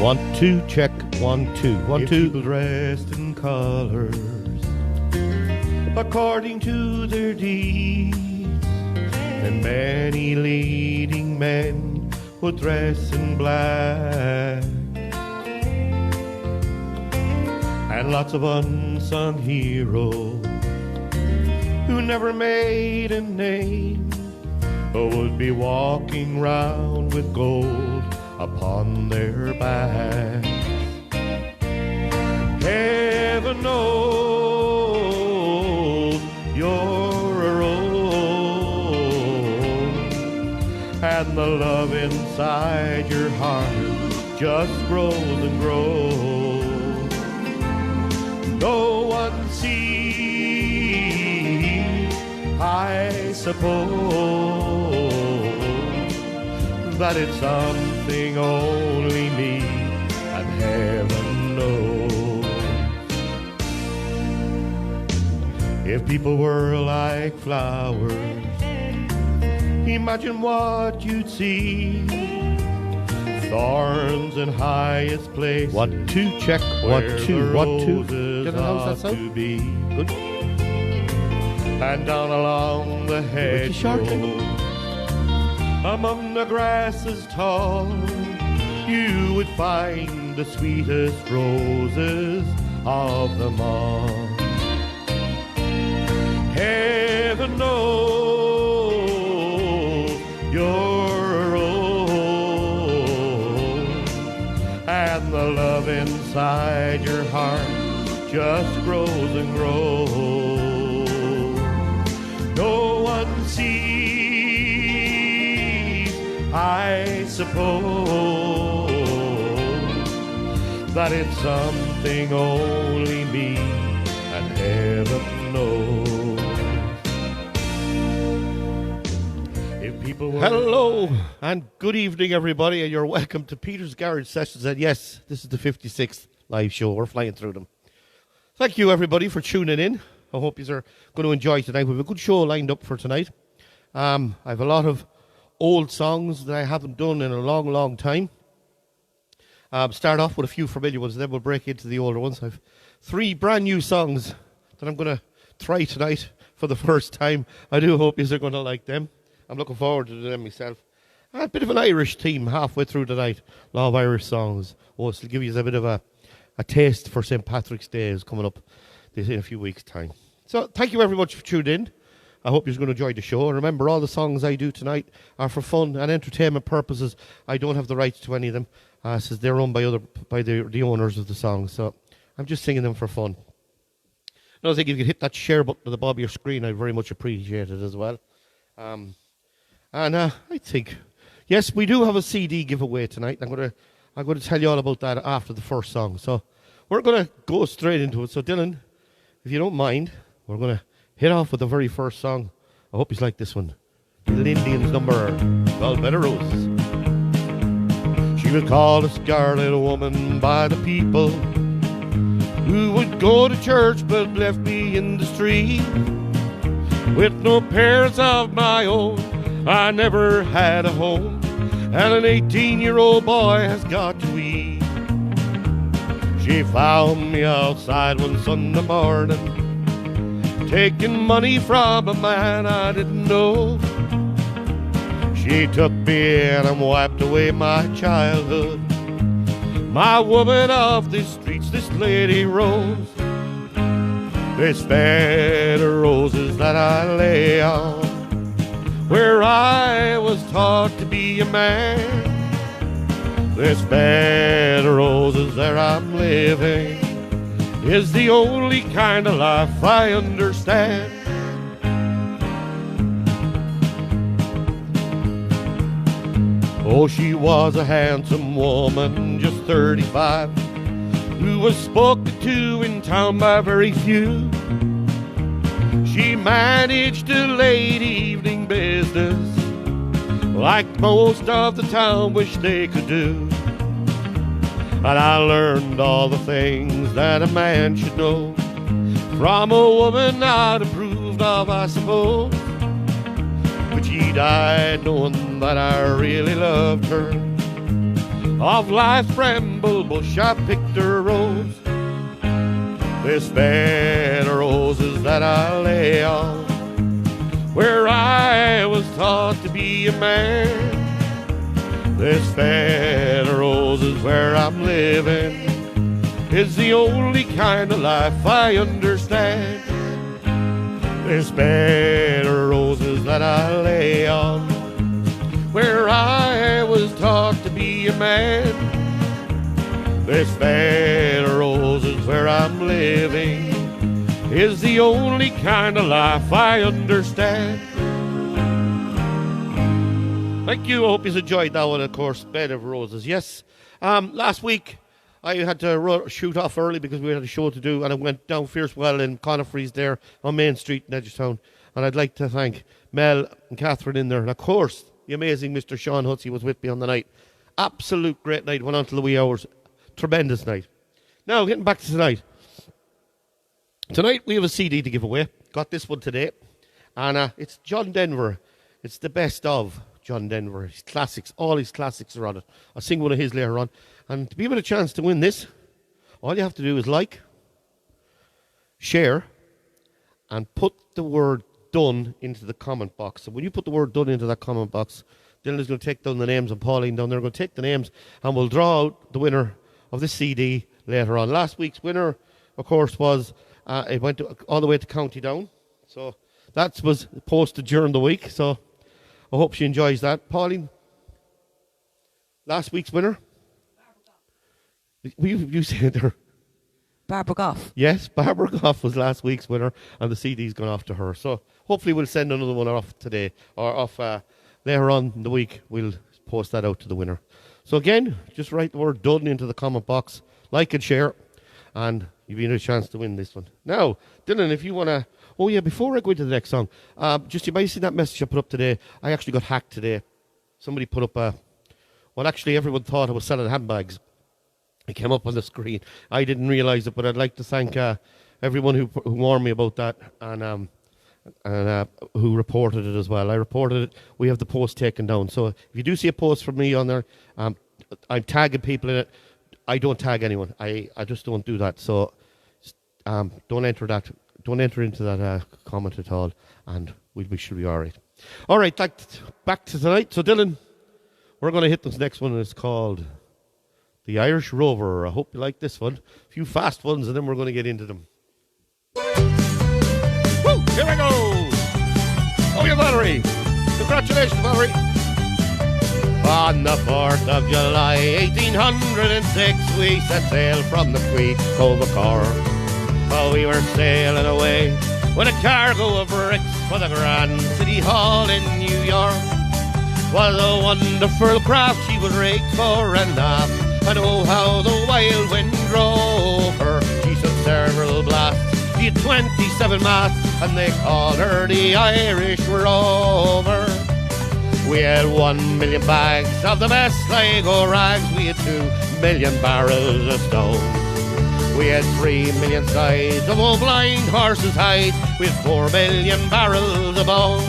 1, 2, check. 1, 2, 1, 2. People dressed in colors according to their deeds, and many leading men would dress in black, and lots of unsung heroes who never made a name would be walking round with gold upon their backs. Heaven knows you're a rose, and the love inside your heart just grows and grows. No one sees, I suppose, that it's something only me and heaven knows. If people were like flowers, imagine what you'd see. Thorns in highest place. 1, 2, check. 1, 2, 1, 2. Get how's that sound? Good. And down along the hedge among the grasses tall, you would find the sweetest roses of them all. Heaven knows you're a rose, and the love inside your heart just grows and grows. No one sees, I suppose, that it's something only me and heaven knows. If people were... Hello and good evening, everybody, and you're welcome to Peter's Garage Sessions. And yes, this is the 56th live show. We're flying through them. Thank you, everybody, for tuning in. I hope you are going to enjoy tonight. We have a good show lined up for tonight. I have a lot of old songs that I haven't done in a long, long time. Start off with a few familiar ones, and then we'll break into the older ones. I have 3 brand new songs that I'm going to try tonight for the first time. I do hope you're going to like them. I'm looking forward to them myself. A bit of an Irish theme halfway through the night. A lot of Irish songs. Oh, so it'll give you a bit of a taste for St. Patrick's Day is coming up in a few weeks' time. So thank you very much for tuning in. I hope you're going to enjoy the show. Remember, all the songs I do tonight are for fun and entertainment purposes. I don't have the rights to any of them, since they're owned by the owners of the songs. So I'm just singing them for fun. Another thing, if you could hit that share button at the bottom of your screen, I'd very much appreciate it as well. I think, yes, we do have a CD giveaway tonight. I'm going to tell you all about that after the first song. So we're going to go straight into it. So Dylan, if you don't mind, we're going to hit off with the very first song. I hope you like this one. Little Indians number, Alberta Rose. She was called a scarlet woman by the people who would go to church but left me in the street. With no parents of my own, I never had a home, and an 18-year-old boy has got to eat. She found me outside one Sunday morning, taking money from a man I didn't know. She took me in and wiped away my childhood. My woman of the streets, this Lady Rose. This bed of roses that I lay on, where I was taught to be a man. This bed of roses that I'm living is the only kind of life I understand. Oh, she was a handsome woman, just 35, who was spoken to in town by very few. She managed a late evening business like most of the town wish they could do. And I learned all the things that a man should know from a woman not approved of, I suppose. But she died knowing that I really loved her. of life's bramble bush I picked a rose. This bed of roses that I lay on, where I was taught to be a man. This bed of roses where I'm living is the only kind of life I understand. This bed of roses that I lay on, where I was taught to be a man. This bed of roses where I'm living is the only kind of life I understand. Thank you. I hope you enjoyed that one, of course. Bed of Roses. Yes. Last week, I had to shoot off early because we had a show to do, and I went down Fierce Well in Conifrees there on Main Street in Edgertown. And I'd like to thank Mel and Catherine in there. And, of course, the amazing Mr. Sean Hussey was with me on the night. Absolute great night. Went on till the wee hours. Tremendous night. Now, getting back to tonight. Tonight, we have a CD to give away. Got this one today. And it's John Denver. It's the best of John Denver. His classics. All his classics are on it. I'll sing one of his later on. And to be able a chance to win this, all you have to do is like, share, and put the word done into the comment box. So when you put the word done into that comment box, Dylan is going to take down the names, and Pauline down there are going to take the names, and we'll draw out the winner of the CD later on. Last week's winner, of course, was, it went all the way to County Down. So that was posted during the week. So I hope she enjoys that. Pauline, last week's winner? You said her. Barbara Goff. Yes, Barbara Goff was last week's winner, and the CD's gone off to her. So hopefully we'll send another one off today, or off later on in the week. We'll post that out to the winner. So again, just write the word done into the comment box, like and share, and you've got a chance to win this one. Now, Dylan, if you want to... Oh yeah, before I go into the next song, just you might see that message I put up today. I actually got hacked today. Somebody put up well, actually everyone thought I was selling handbags. It came up on the screen. I didn't realise it, but I'd like to thank everyone who warned me about that and who reported it as well. I reported it. We have the post taken down. So if you do see a post from me on there, I'm tagging people in it. I don't tag anyone. I just don't do that. So don't enter that. Don't enter into that comment at all, and we should be all right. All right, back to tonight. So Dylan, we're going to hit this next one, and it's called The Irish Rover. I hope you like this one. A few fast ones, and then we're going to get into them. Woo! Here we go! Oh, yeah, Valerie! Congratulations, Valerie! On the 4th of July, 1806, we set sail from the Queen of Cork. Oh, we were sailing away with a cargo of bricks for the Grand City Hall in New York. Was a wonderful craft, she was rigged fore and aft, and oh how the wild wind drove her. She took several blasts, she had 27 masts, and they called her the Irish Rover. We had 1 million bags of the best Sligo rags, we had 2 million barrels of stone. We had 3 million sides of old blind horses' hides, we had 4 million barrels of bones.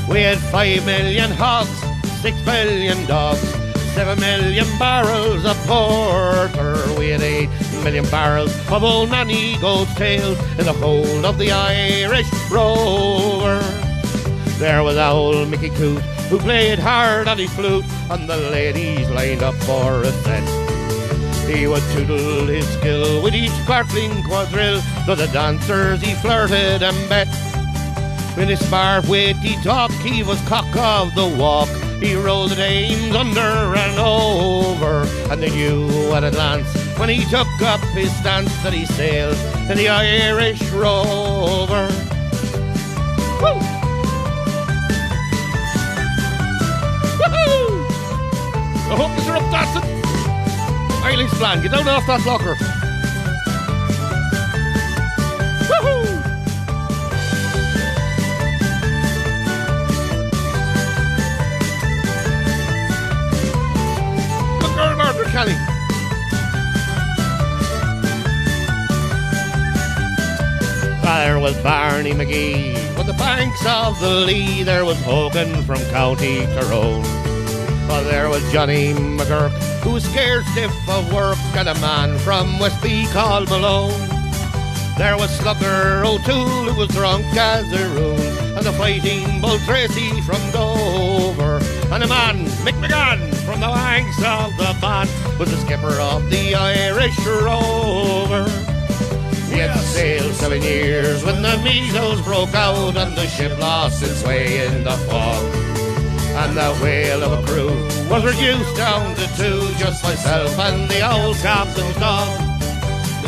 We had 5 million hogs, 6 million dogs, 7 million barrels of porter. We had 8 million barrels of old nanny goat's tails in the hold of the Irish Rover. There was old Mickey Coot, who played hard on his flute, and the ladies lined up for a set. He would tootle his skill with each sparkling quadrille, though the dancers he flirted and bet. When his smart witty talk, he was cock of the walk. He rolled the dames under and over, and they knew at a glance when he took up his stance that he sailed in the Irish Rover. Woo! Woohoo! I hope you're up dancing. Eileen's plan, get down off that locker. Woohoo! Look at Margaret Kelly. There was Barney McGee on the banks of the Lee. There was Hogan from County Tyrone. Well, there was Johnny McGurk who was scared stiff of work, and a man from Westby called Malone. There was Slugger O'Toole, who was drunk as a rule, and the Fighting Bull Tracy from Dover, and a man, Mick McGann, from the banks of the Ban, was the skipper of the Irish Rover. He had sailed 7 years when the measles broke out, and the ship lost its way in the fog. And the whale of a crew was reduced down to 2, just myself and the old captain's dog.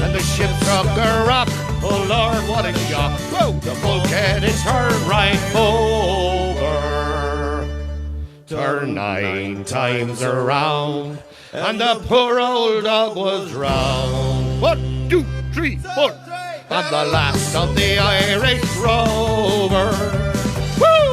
And the ship struck a rock, oh Lord, what a shock. Whoa, the bulkhead is turned right over. Turned 9 times around, and the poor old dog was drowned. 1, 2, 3, 4. And the last of the Irish Rover. Woo!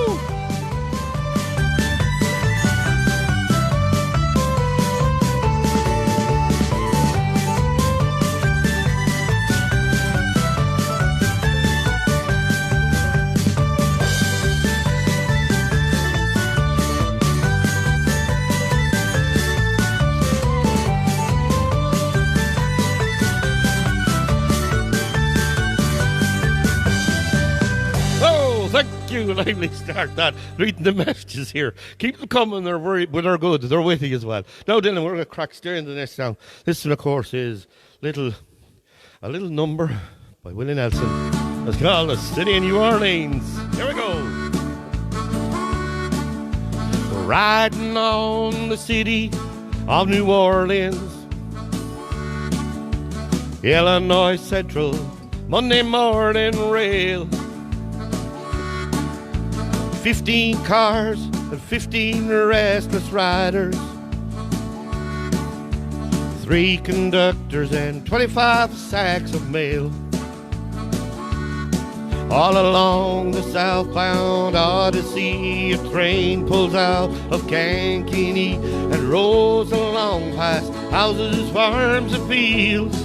Thank you, lively start that. Reading the messages here. Keep them coming, but they're good. They're witty as well. Now, Dylan, we're going to crack straight into the next song. This one, of course, is a little number by Willie Nelson. It's called The City in New Orleans. Here we go. Riding on the city of New Orleans, Illinois Central, Monday morning rail. 15 cars and 15 restless riders, 3 conductors and 25 sacks of mail. All along the southbound Odyssey, a train pulls out of Kankakee and rolls along past houses, farms, and fields.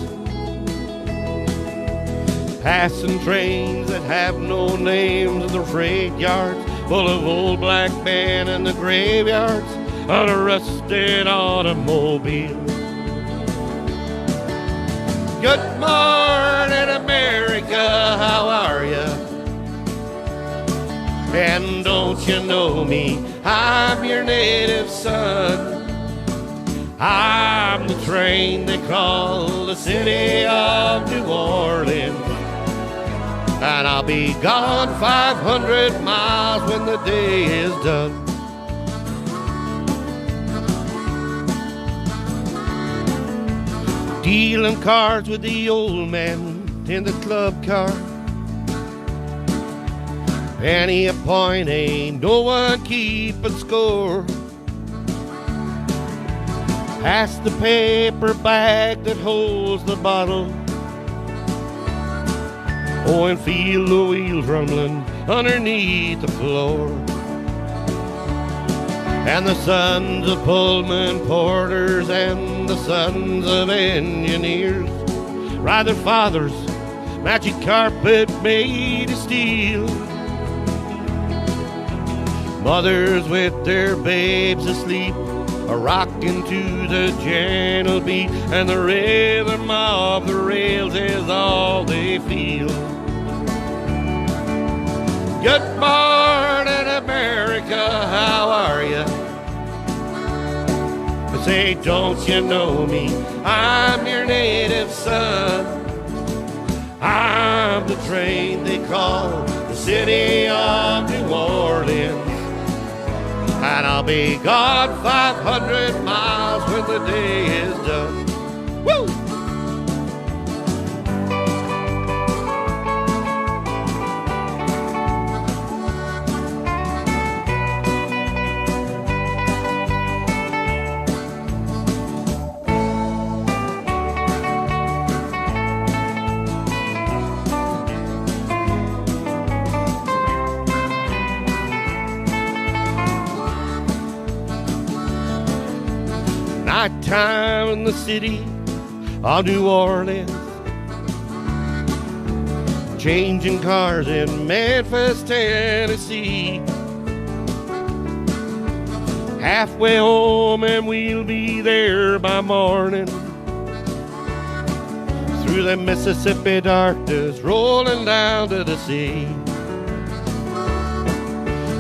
Passing trains that have no names, and the freight yards full of old black men, and the graveyards of a rusted automobile. Good morning, America, how are ya? And don't you know me, I'm your native son. I'm the train they call the city of New Orleans, and I'll be gone 500 miles when the day is done. Dealing cards with the old man in the club car. Penny a point, ain't no one keeping score. Pass the paper bag that holds the bottle. Oh, and feel the wheels rumbling underneath the floor. And the sons of Pullman porters and the sons of engineers ride their father's magic carpet made of steel. Mothers with their babes asleep are rocking to the gentle beat, and the rhythm of the rails is all they feel. Good morning, America, how are ya? I say, don't you know me? I'm your native son. I'm the train they call the city of New Orleans, and I'll be gone 500 miles when the day is done. Woo! Nighttime in the city of New Orleans, changing cars in Memphis, Tennessee. halfway home and we'll be there by morning. Through the Mississippi darkness, rolling down to the sea.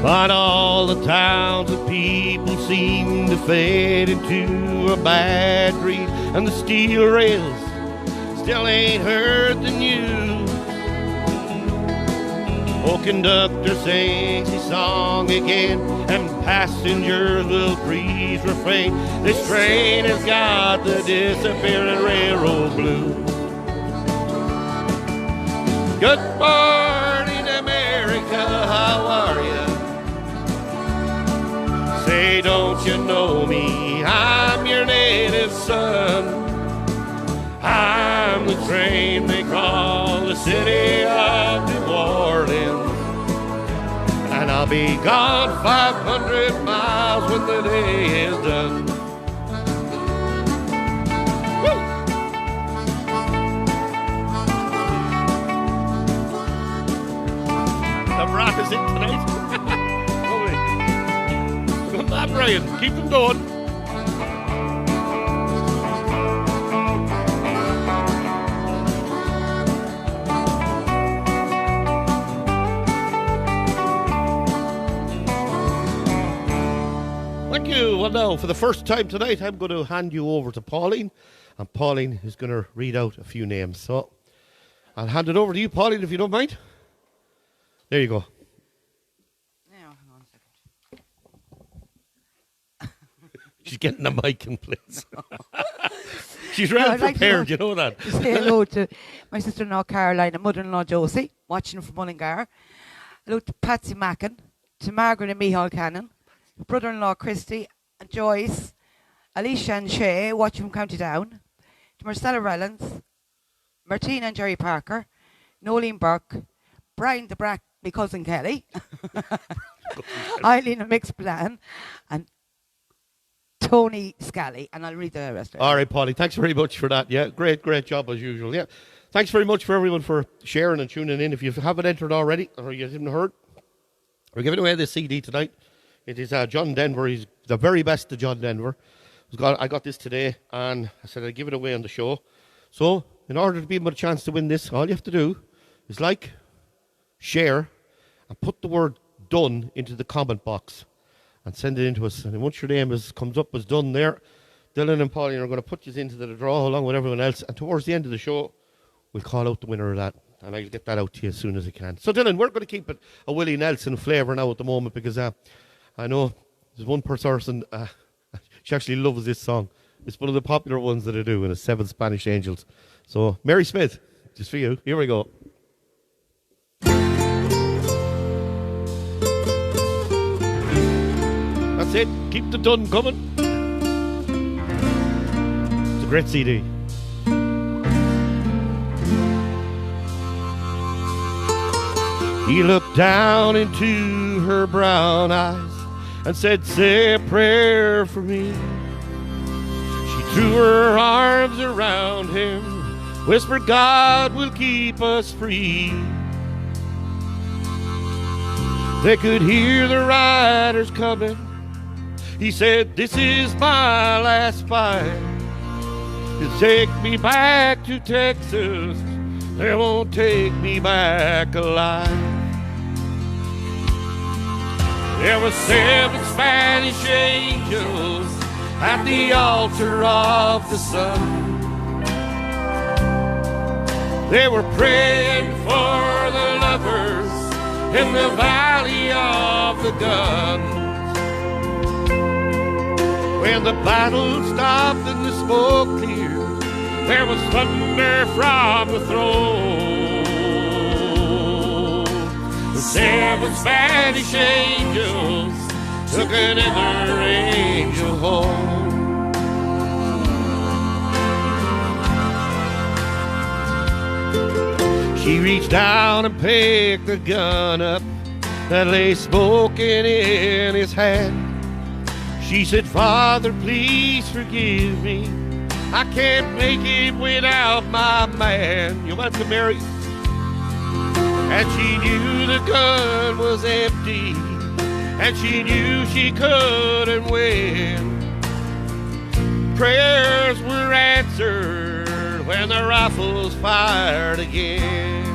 But all the towns and people seem to fade into a bad dream, and the steel rails still ain't heard the news. Oh, conductor sings his song again, and passengers will please refrain. This train has got the disappearing railroad blues. Good morning, America, how are you? Say, don't you know me? I'm your native son. I'm the train they call the city of New Orleans, and I'll be gone 500 miles when the day is done. Woo! The brat is in tonight. Lovely. Come on, Brian. Keep them going. Thank you. Well, now, for the first time tonight, I'm going to hand you over to Pauline, and Pauline is going to read out a few names. So I'll hand it over to you, Pauline, if you don't mind. There you go. Now, hang on a second. She's getting the mic in place. She's well prepared, you know that. Say hello to my sister-in-law Caroline and mother-in-law Josie, watching from Mullingar. Hello to Patsy Mackin, to Margaret and Michal Cannon, brother-in-law Christy and Joyce, Alicia and Shay, watching from County Down, to Marcella Rellens, Martina and Jerry Parker, Nolene Burke, Brian the Brack, my cousin Kelly, Eileen and Mix Plan, and Tony Scally, and I'll read the rest of it. All right, Pauline, thanks very much for that. Yeah, great job as usual. Yeah, thanks very much for everyone for sharing and tuning in. If you haven't entered already or you haven't heard, we're giving away this CD tonight. It is John Denver. He's the very best of John Denver. I got this today, and I said I'd give it away on the show. So, in order to give him a chance to win this, all you have to do is like, share, and put the word done into the comment box and send it in to us. And once your name comes up as done there, Dylan and Pauline are going to put you into the draw along with everyone else. And towards the end of the show, we'll call out the winner of that. And I'll get that out to you as soon as I can. So, Dylan, we're going to keep it a Willie Nelson flavour now at the moment because I know there's one person, she actually loves this song. It's one of the popular ones that I do, and it's Seven Spanish Angels. So, Mary Smith, just for you. Here we go. That's it. Keep the done coming. It's a great CD. He looked down into her brown eyes and said, say a prayer for me. She threw her arms around him, whispered, God will keep us free. They could hear the riders coming. He said, this is my last fight. To take me back to Texas. They won't take me back alive. There were 7 Spanish angels at the altar of the sun. They were praying for the lovers in the valley of the guns. When the battle stopped and the smoke cleared, there was thunder from the throne. The 7 Spanish angels took another angel home. She reached down and picked the gun up that lay smoking in his hand. She said, Father, please forgive me. I can't make it without my man. You're welcome, Mary. And she knew the gun was empty and she knew she couldn't win. Prayers were answered when the rifles fired again.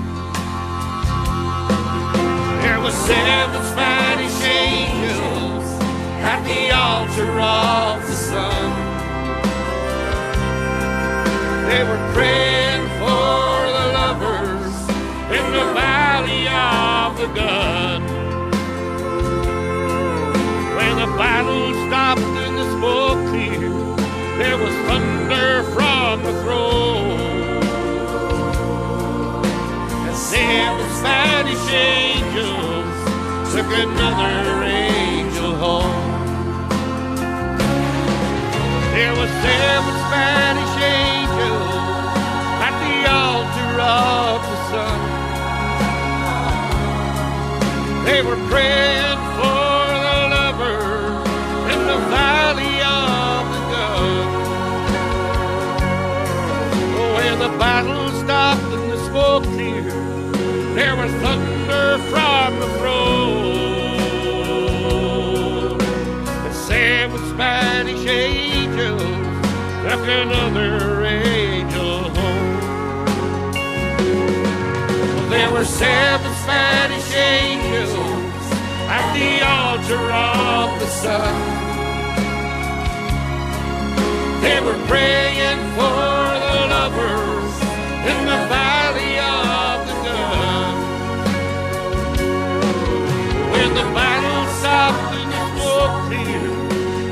There were 7 Spanish angels at the altar of the sun. They were praying for the lovers in the valley of the gun. When the battle stopped and the smoke cleared, there was thunder from the throne. And 7 Spanish angels took another angel home. There were 7 Spanish angels at the altar of the sun. They were praying for the lovers in the valley of the gun. When the battle stopped and the smoke cleared, there was thunder from the throne. The 7 Spanish angels took another angel home. There were 7 Spanish angels at the altar of the sun. They were praying for the lovers in the valley of the gun. When the battle stopped and the smoke cleared,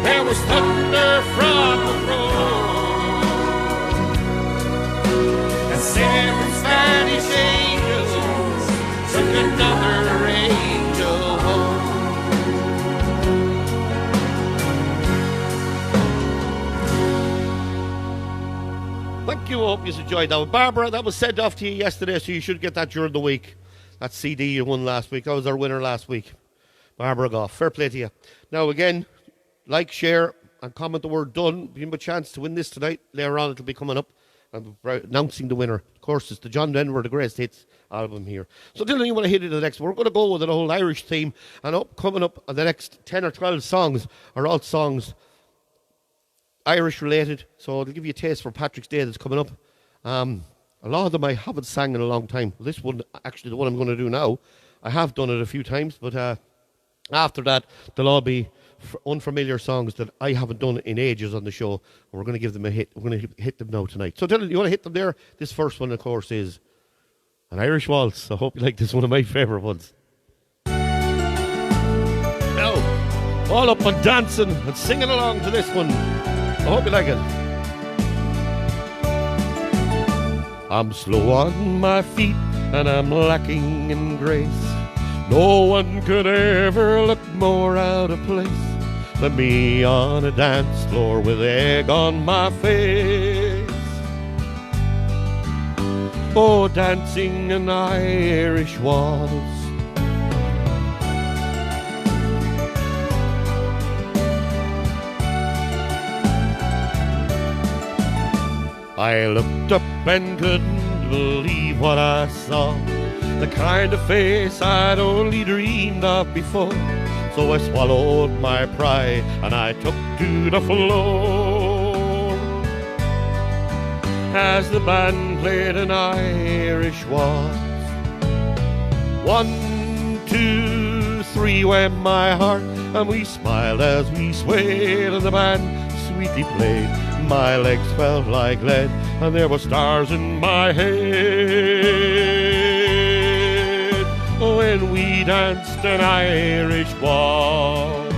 there was thunder from the throne. And 7 Spanish angels took another angel home. Thank you. Hope you enjoyed that one. Barbara, that was sent off to you yesterday, so you should get that during the week. That CD you won last week. That was our winner last week. Barbara Goff. Fair play to you. Now, again, like, share, and comment the word done. Give him a chance to win this tonight. Later on, it'll be coming up. I'm announcing the winner. Of course, it's the John Denver, the Greatest Hits album here. So, Dylan, you want to hit into the next one? We're going to go with an old Irish theme. And coming up, the next 10 or 12 songs are all songs Irish related. So, it'll give you a taste for Patrick's Day that's coming up. A lot of them I haven't sang in a long time. This one, actually, the one I'm going to do now, I have done it a few times. But after that, they'll all be unfamiliar songs that I haven't done in ages on the show. And we're going to give them a hit. We're going to hit them now tonight. So, Dylan, you want to hit them there? This first one, of course, is an Irish waltz. I hope you like this, one of my favourite ones. Now, all up on dancing and singing along to this one. I hope you like it. I'm slow on my feet and I'm lacking in grace. No one could ever look more out of place than me on a dance floor with egg on my face. Oh, dancing an Irish waltz. I looked up and couldn't believe what I saw. The kind of face I'd only dreamed of before. So I swallowed my pride and I took to the floor as the band played an Irish waltz. 1, 2, 3 went my heart, and we smiled as we swayed, and the band sweetly played. My legs felt like lead, and there were stars in my head when we danced an Irish waltz.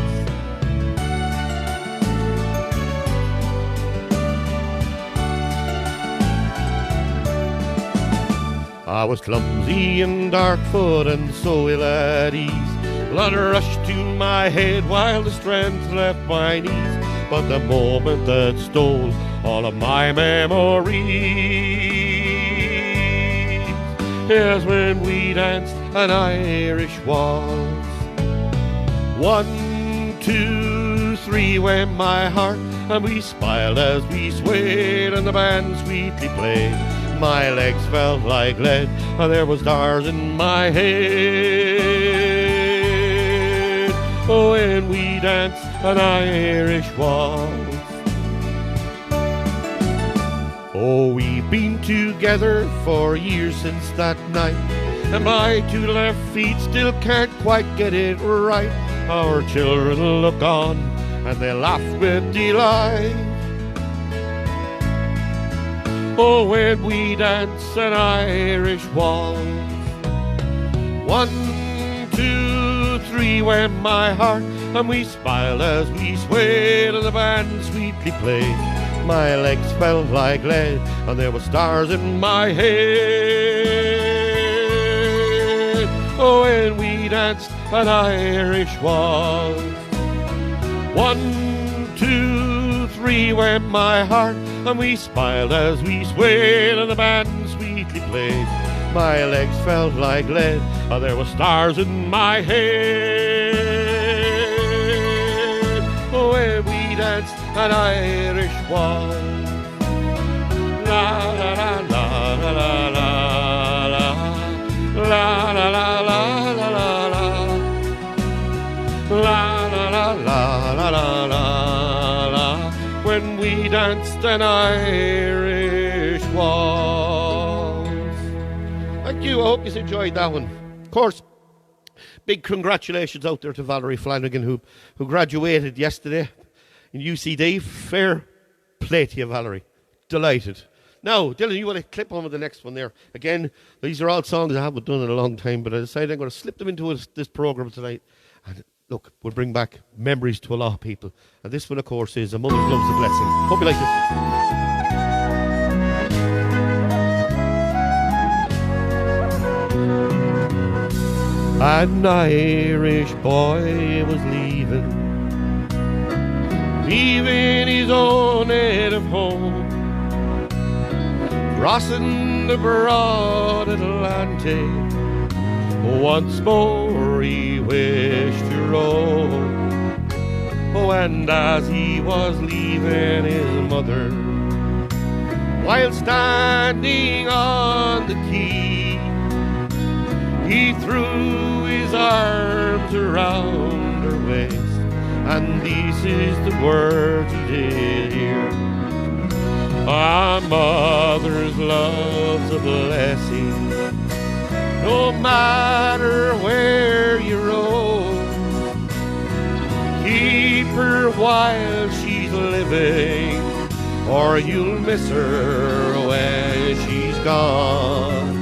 I was clumsy and dark-foot and so ill at ease. Blood rushed to my head while the strength left my knees. But the moment that stole all of my memories is when we danced an Irish waltz. 1, 2, 3 went my heart, and we smiled as we swayed, and the band sweetly played. My legs felt like lead, and there was stars in my head Oh, when we danced an Irish waltz. Oh, we've been together for years since that night, and my two left feet still can't quite get it right. Our children look on and they laugh with delight. Oh, when we dance an Irish waltz. 1, 2, 3 went my heart, and we smiled as we swayed, and the band sweetly played. My legs felt like lead, and there were stars in my head. Oh, when we danced an Irish waltz. 1, 2, 3 went my heart, and we smiled as we swayed, and the band sweetly played. My legs felt like lead, and there were stars in my head. Oh, when we danced an Irish waltz. La la la la la la la la la la la la la la la la la la la. When we danced an Irish waltz. Thank you. I hope you enjoyed that one. Of course, big congratulations out there to Valerie Flanagan who graduated yesterday in UCD. Fair play to you, Valerie. Delighted. Now, Dylan, you want to clip on with the next one there. Again, these are all songs I haven't done in a long time, but I decided I'm going to slip them into this program tonight. And look, we'll bring back memories to a lot of people. And this one, of course, is A Mother's Love's a Blessing. Hope you like it. An Irish boy was leaving his own native home, crossing the broad Atlantic. Once more he wished to roam. Oh, and as he was leaving his mother, while standing on the quay, he threw his arms around her waist, and these is the words he did hear. A mother's love's a blessing, no matter where you roam. Keep her while she's living, or you'll miss her when she's gone.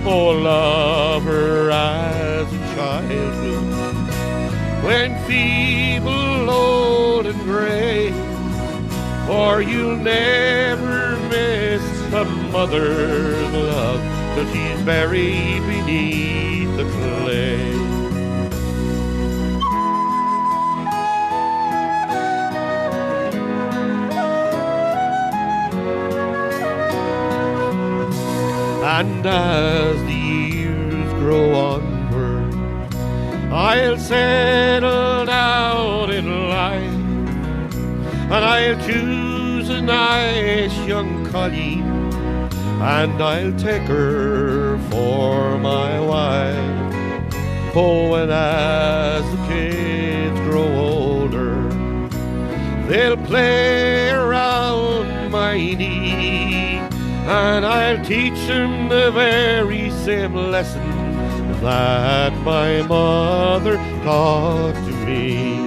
Oh, love her as a childhood, when feeble, old and gray, or you'll never miss a mother's love till she's buried beneath the clay. And as the years grow onward, I'll settle down in life, and I'll choose a nice young colleen, and I'll take her for my wife. Oh, and as the kids grow older, they'll play around my knee, and I'll teach them the very same lesson that my mother taught to me.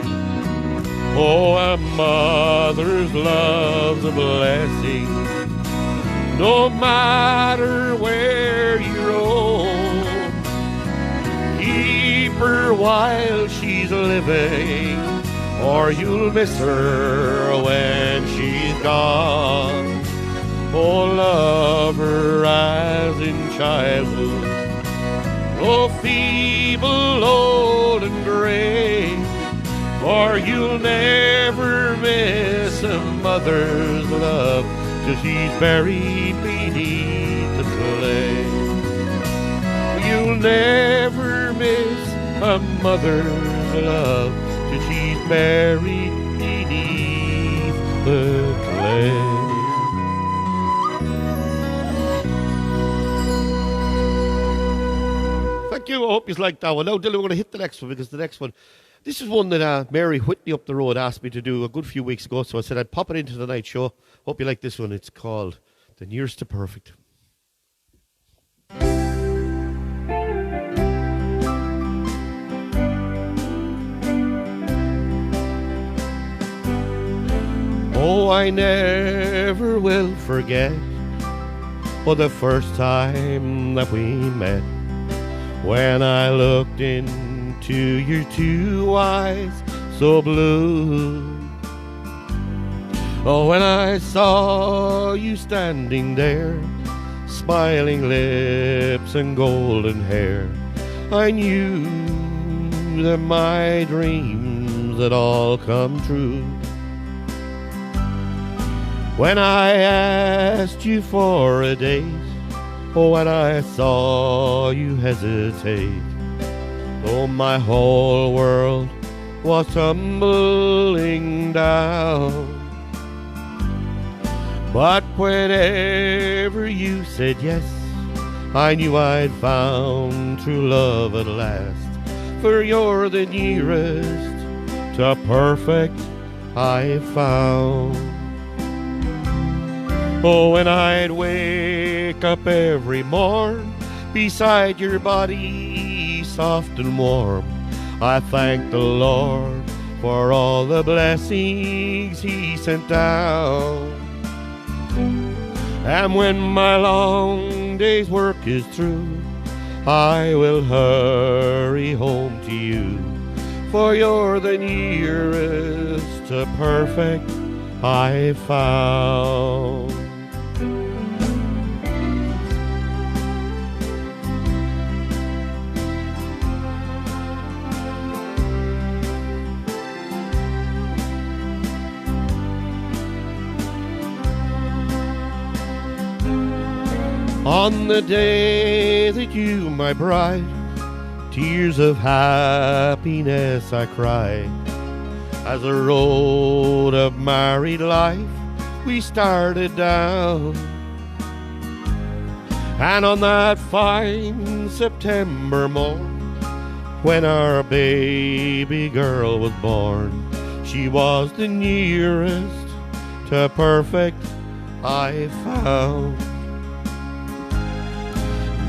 Oh, a mother's love's a blessing, no matter where you roam. Keep her while she's living, or you'll miss her when she's gone. Oh, love her as in childhood, oh, feeble, old and gray, or you'll never miss a mother's love till she's buried beneath the clay. You'll never miss a mother's love till she's buried beneath the clay. Thank you. I hope you like that one. Now, Dylan, we're going to hit the next one, because the next one, This is one that Mary Whitney up the road asked me to do a good few weeks ago, so I said I'd pop it into the night show. Hope you like this one. It's called The Nearest to Perfect. Oh, I never will forget the first time that we met, when I looked into your two eyes so blue. Oh, when I saw you standing there, smiling lips and golden hair, I knew that my dreams had all come true. When I asked you for a date, oh, when I saw you hesitate, oh, my whole world was tumbling down. But whenever you said yes, I knew I'd found true love at last. For you're the nearest to perfect I've found. Oh, when I'd wake up every morn beside your body soft and warm, I thank the Lord for all the blessings He sent down. And when my long day's work is through, I will hurry home to you, for you're the nearest to perfect I found. On the day that you, my bride, tears of happiness I cried, as the road of married life we started down. And on that fine September morn, when our baby girl was born, she was the nearest to perfect I found.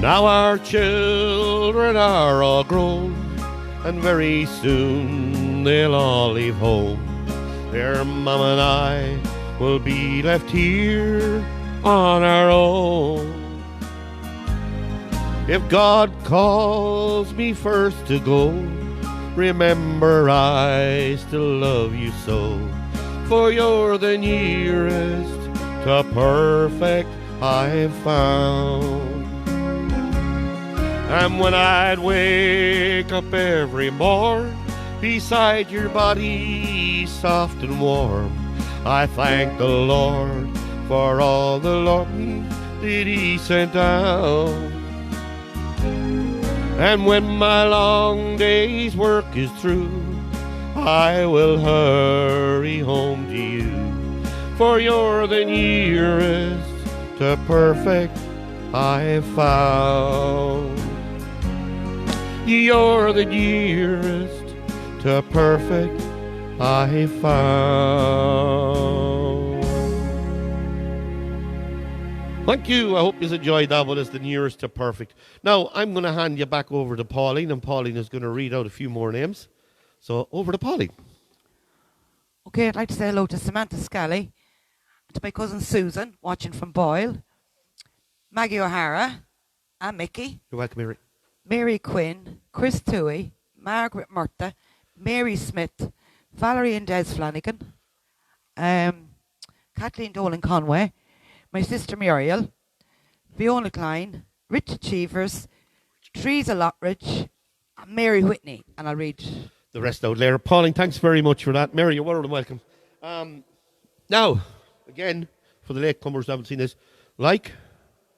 Now our children are all grown, and very soon they'll all leave home. Their mom and I will be left here on our own. If God calls me first to go, remember I still love you so, for you're the nearest to perfect I've found. And when I'd wake up every morn beside your body soft and warm, I thank the Lord for all the Lord that He sent down. And when my long day's work is through, I will hurry home to you, for you're the nearest to perfect I've found. You're the nearest to perfect I found. Thank you. I hope you enjoyed that one as the nearest to perfect. Now, I'm going to hand you back over to Pauline, and Pauline is going to read out a few more names. So, over to Pauline. Okay, I'd like to say hello to Samantha Scally, to my cousin Susan, watching from Boyle, Maggie O'Hara, and Mickey. You're welcome, Mary. Mary Quinn, Chris Toohey, Margaret Murta, Mary Smith, Valerie and Des Flanagan, Kathleen Dolan Conway, my sister Muriel, Fiona Klein, Richard Cheevers, Teresa Lockridge, and Mary Whitney. And I'll read the rest out later. Pauline, thanks very much for that. Mary, you're more than welcome. Now, again, for the latecomers who haven't seen this, like,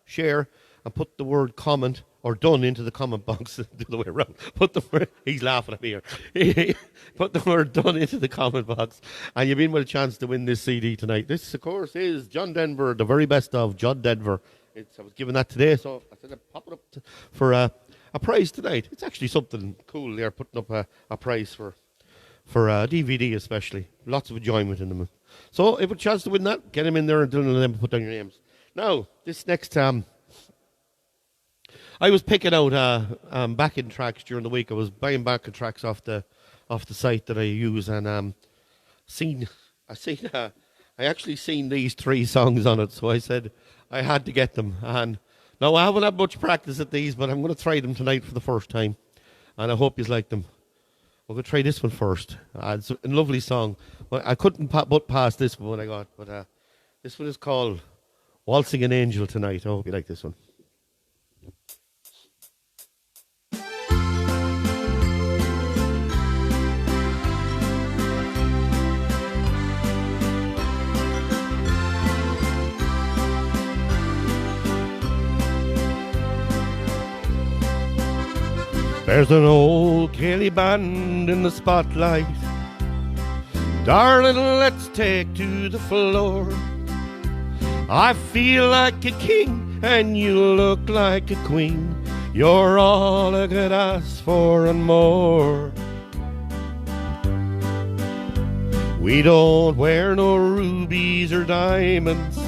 share, and put the word comment or done into the comment box the other way around. He's laughing at me here. Put the word done into the comment box, and you've been with a chance to win this CD tonight. This, of course, is John Denver, the very best of John Denver. I was given that today, so I said I'd pop it up for a prize tonight. It's actually something cool. They're putting up a prize for for DVD especially. Lots of enjoyment in them. So if a chance to win that, get them in there and then put down your names. Now, this next I was picking out backing tracks during the week. I was buying backing tracks off the site that I use, and I actually seen these 3 songs on it, so I said I had to get them. And now I haven't had much practice at these, but I'm going to try them tonight for the first time, and I hope you like them. We're going to try this one first. It's a lovely song. Well, I couldn't put past this one when I got, but this one is called Waltzing an Angel Tonight. I hope you like this one. There's an old Kelly band in the spotlight. Darling, let's take to the floor. I feel like a king and you look like a queen. You're all I could ask for and more. We don't wear no rubies or diamonds.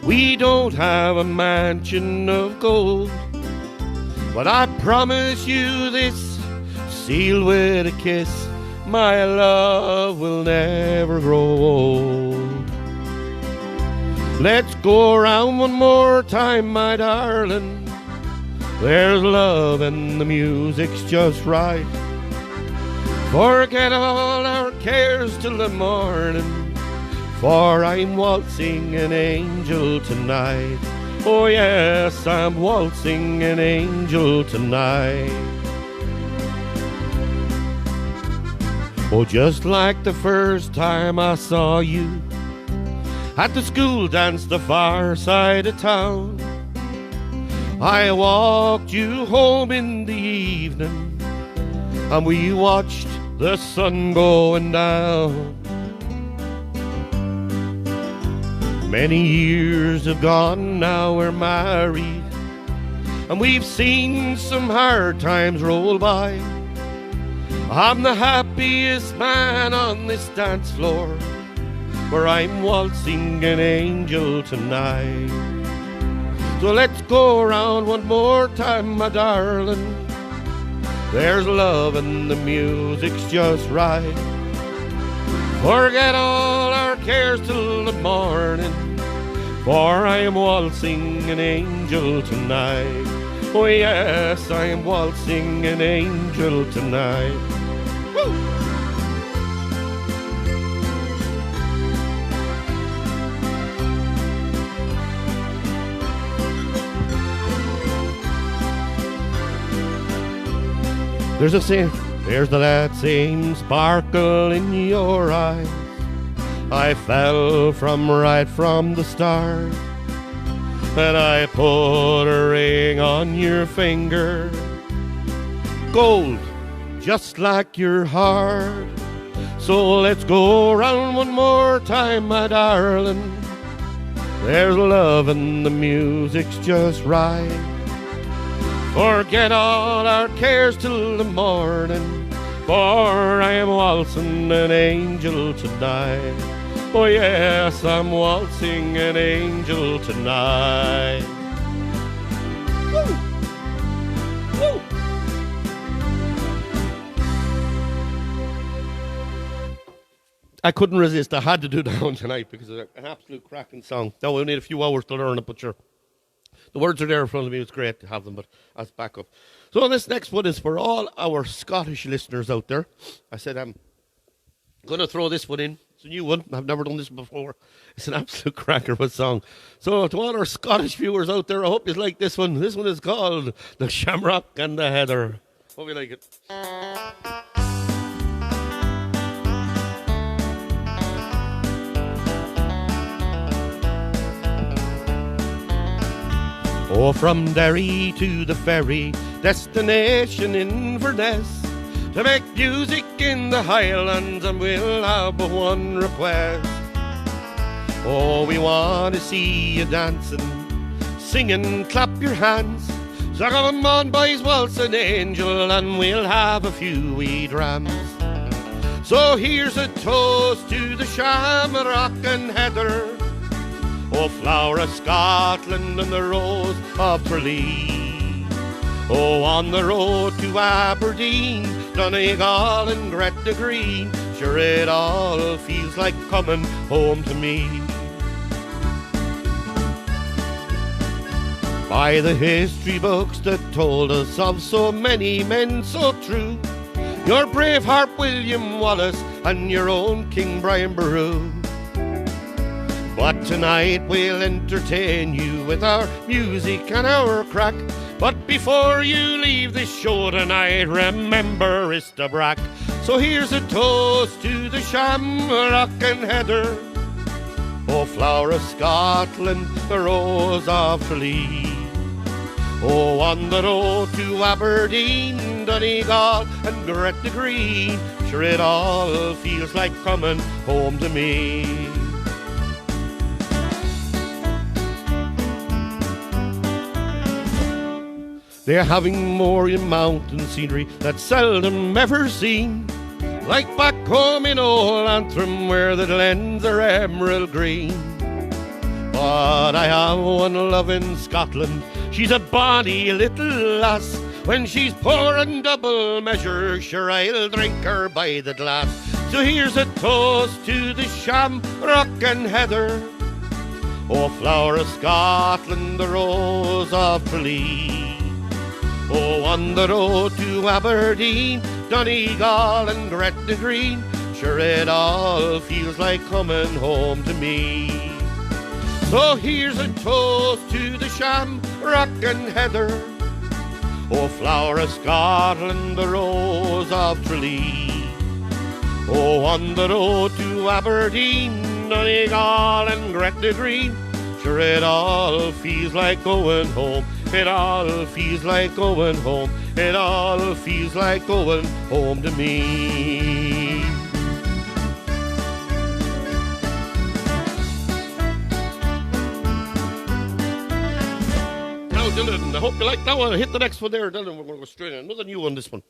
We don't have a mansion of gold. But I promise you this, sealed with a kiss, my love will never grow old. Let's go around one more time, my darling. There's love and the music's just right. Forget all our cares till the morning, for I'm waltzing an angel tonight. Oh yes, I'm waltzing an angel tonight. Oh, just like the first time I saw you at the school dance the far side of town. I walked you home in the evening and we watched the sun going down. Many years have gone, now we're married, and we've seen some hard times roll by. I'm the happiest man on this dance floor, where I'm waltzing an angel tonight. So let's go around one more time, my darling. There's love and the music's just right. Forget all our cares till the morning, for I am waltzing an angel tonight. Oh yes, I am waltzing an angel tonight. Woo! There's a saying, there's that same sparkle in your eyes. I fell right from the start, and I put a ring on your finger, gold, just like your heart. So let's go around one more time, my darling. There's love and the music's just right. Forget all our cares till the morning, for I am waltzing an angel tonight. Oh yes, I'm waltzing an angel tonight. Woo! Woo! I couldn't resist. I had to do that one tonight because it's an absolute cracking song. Now we'll need a few hours to learn it, but sure. The words are there in front of me. It's great to have them, but as backup. So this next one is for all our Scottish listeners out there. I said I'm going to throw this one in. It's a new one. I've never done this before. It's an absolute cracker of a song. So to all our Scottish viewers out there, I hope you like this one. This one is called The Shamrock and the Heather. Hope you like it. Oh, from Derry to the ferry, destination Inverness, to make music in the Highlands, and we'll have but one request. Oh, we want to see you dancing, singing, clap your hands. So come on, boys, waltz an angel, and we'll have a few wee drams. So here's a toast to the shamrock and heather, oh, flower of Scotland and the rose of Tralee. Oh, on the road to Aberdeen, Donegal and Gretna Green, sure it all feels like coming home to me. By the history books that told us of so many men so true, your brave heart William Wallace and your own King Brian Boru. But tonight we'll entertain you with our music and our crack. But before you leave this show tonight, remember Istabrack. So here's a toast to the shamrock and heather, oh, flower of Scotland, the rose of Tralee. Oh, on the road to Aberdeen, Donegal and Gretna Green, sure it all feels like coming home to me. They're having more in mountain scenery that's seldom ever seen, like back home in old Antrim where the glens are emerald green. But I have one love in Scotland, she's a bonny little lass. When she's pouring double measure, sure I'll drink her by the glass. So here's a toast to the shamrock and heather, oh, flower of Scotland, the rose of Tralee. Oh, on the road to Aberdeen, Donegal and Gretna Green, sure it all feels like coming home to me. So here's a toast to the shamrock and heather, oh, flower of Scotland, the rose of Tralee. Oh, on the road to Aberdeen, Donegal and Gretna Green, sure it all feels like going home. It all feels like going home. It all feels like going home to me. Now, Dylan, I hope you like that one. Hit the next one there, Dylan. We're going to go straight in. Another new one, this one.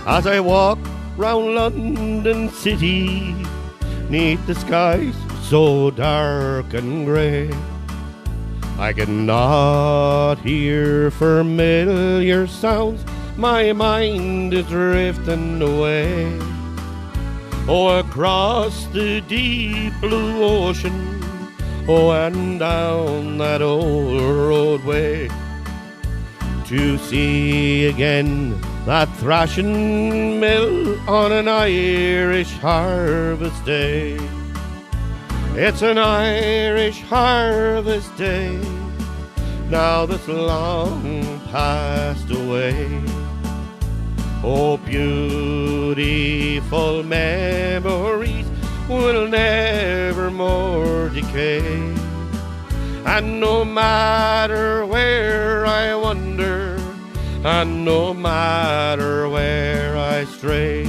As I walk round London city, neath the skies so dark and grey, I cannot hear familiar sounds, my mind is drifting away. Oh, across the deep blue ocean, oh, and down that old roadway, to see again that thrashing mill on an Irish harvest day. It's an Irish harvest day, now that's long passed away. Oh, beautiful memories will never more decay. And no matter where I wander, and no matter where I stray,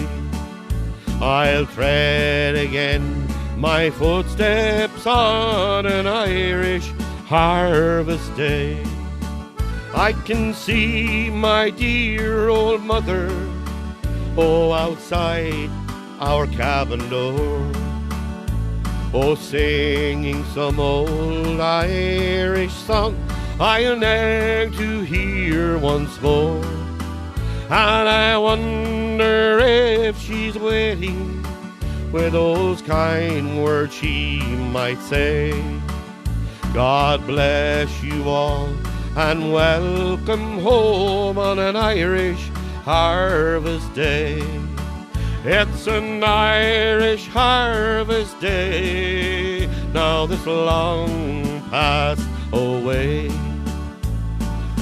I'll tread again my footsteps on an Irish harvest day. I can see my dear old mother, oh, outside our cabin door, oh, singing some old Irish song I long to hear once more. And I wonder if she's waiting with those kind words she might say. God bless you all and welcome home on an Irish harvest day. It's an Irish harvest day, now this long past away.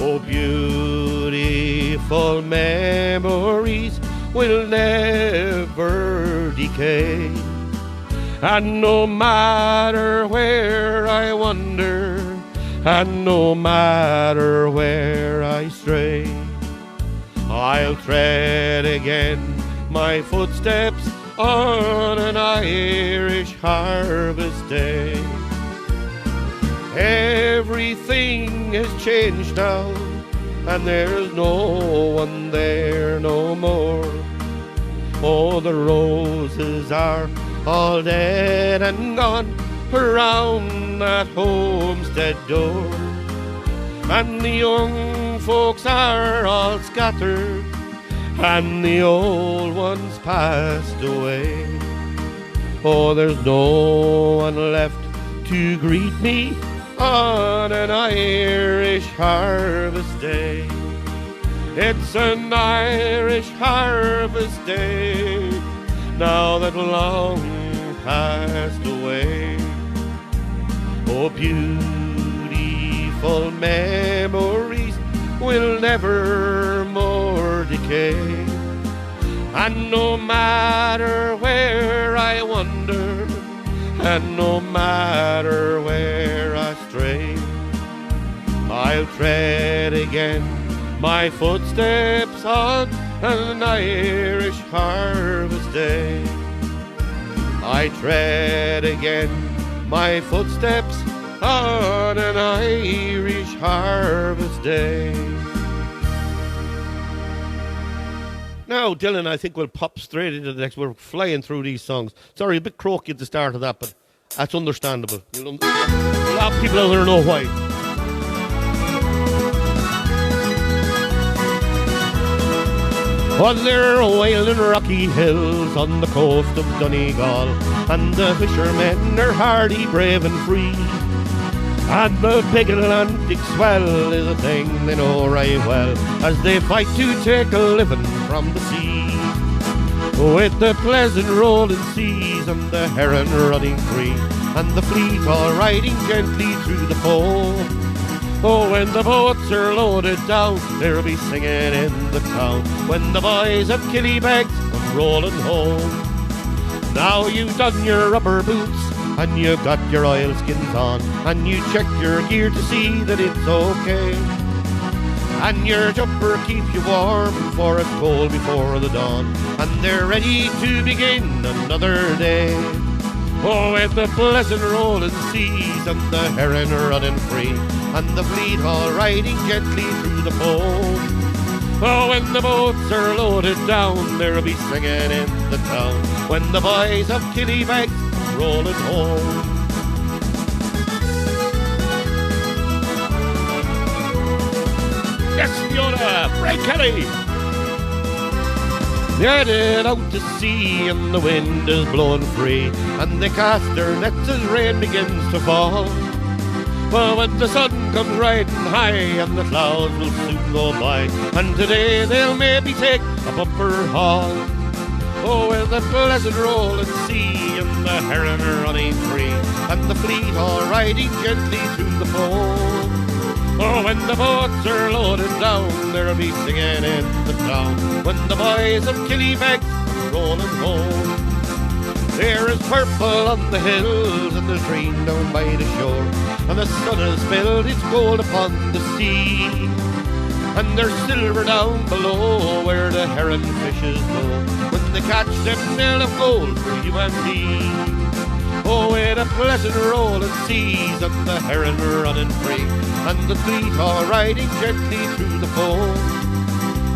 Oh, beautiful memories will never decay. And no matter where I wander, and no matter where I stray, I'll tread again my footsteps on an Irish harvest day. Everything has changed now, and there's no one there no more. Oh, the roses are all dead and gone around that homestead door, and the young folks are all scattered, and the old ones passed away. Oh, there's no one left to greet me on an Irish harvest day. It's an Irish harvest day, now that long passed away. Oh, beautiful memories will never more decay, and no matter where I wander, and no matter where I stray, I'll tread again my footsteps on an Irish harvest day. I tread again my footsteps on an Irish harvest day. Now, Dylan, I think we'll pop straight into the next. We're flying through these songs. Sorry, a bit croaky at the start of that, but that's understandable. A lot of people out there know why. On their wailing rocky hills on the coast of Donegal, and the fishermen are hardy, brave and free, and the big Atlantic swell is a thing they know right well, as they fight to take a living from the sea. With the pleasant rolling seas and the heron running free, and the fleet all riding gently through the foam. Oh, when the boats are loaded down, they'll be singing in the town, when the boys of Killybegs come rolling home. Now you've done your rubber boots, and you got your oilskins on, and you check your gear to see that it's okay, and your jumper keeps you warm, for it's cold before the dawn, and they're ready to begin another day. Oh, with the pleasant rolling seas and the heron running free, and the fleet all riding gently through the foam. Oh, when the boats are loaded down, they'll be singing in the town, when the boys of Killybegs come rolling home. Yes, Fiona, Frank Kelly! They're headed out to sea and the wind is blowing free, and they cast their nets as rain begins to fall. But when the sun comes riding high and the clouds will soon go by, and today they'll maybe take a bumper haul. Oh, with the pleasant rolling sea and the heron running free, and the fleet all riding gently through the foam. Oh, when the boats are loaded down, they'll be singing in the town, when the boys of Killybegs come rolling home. There is purple on the hills and there's green down by the shore, and the sun has spilled its gold upon the sea, and there's silver down below where the heron fishes go. When they catch them, they'll have gold for you and me. Oh, with a pleasant rolling seas and the heron running free, and the fleet all riding gently through the foam.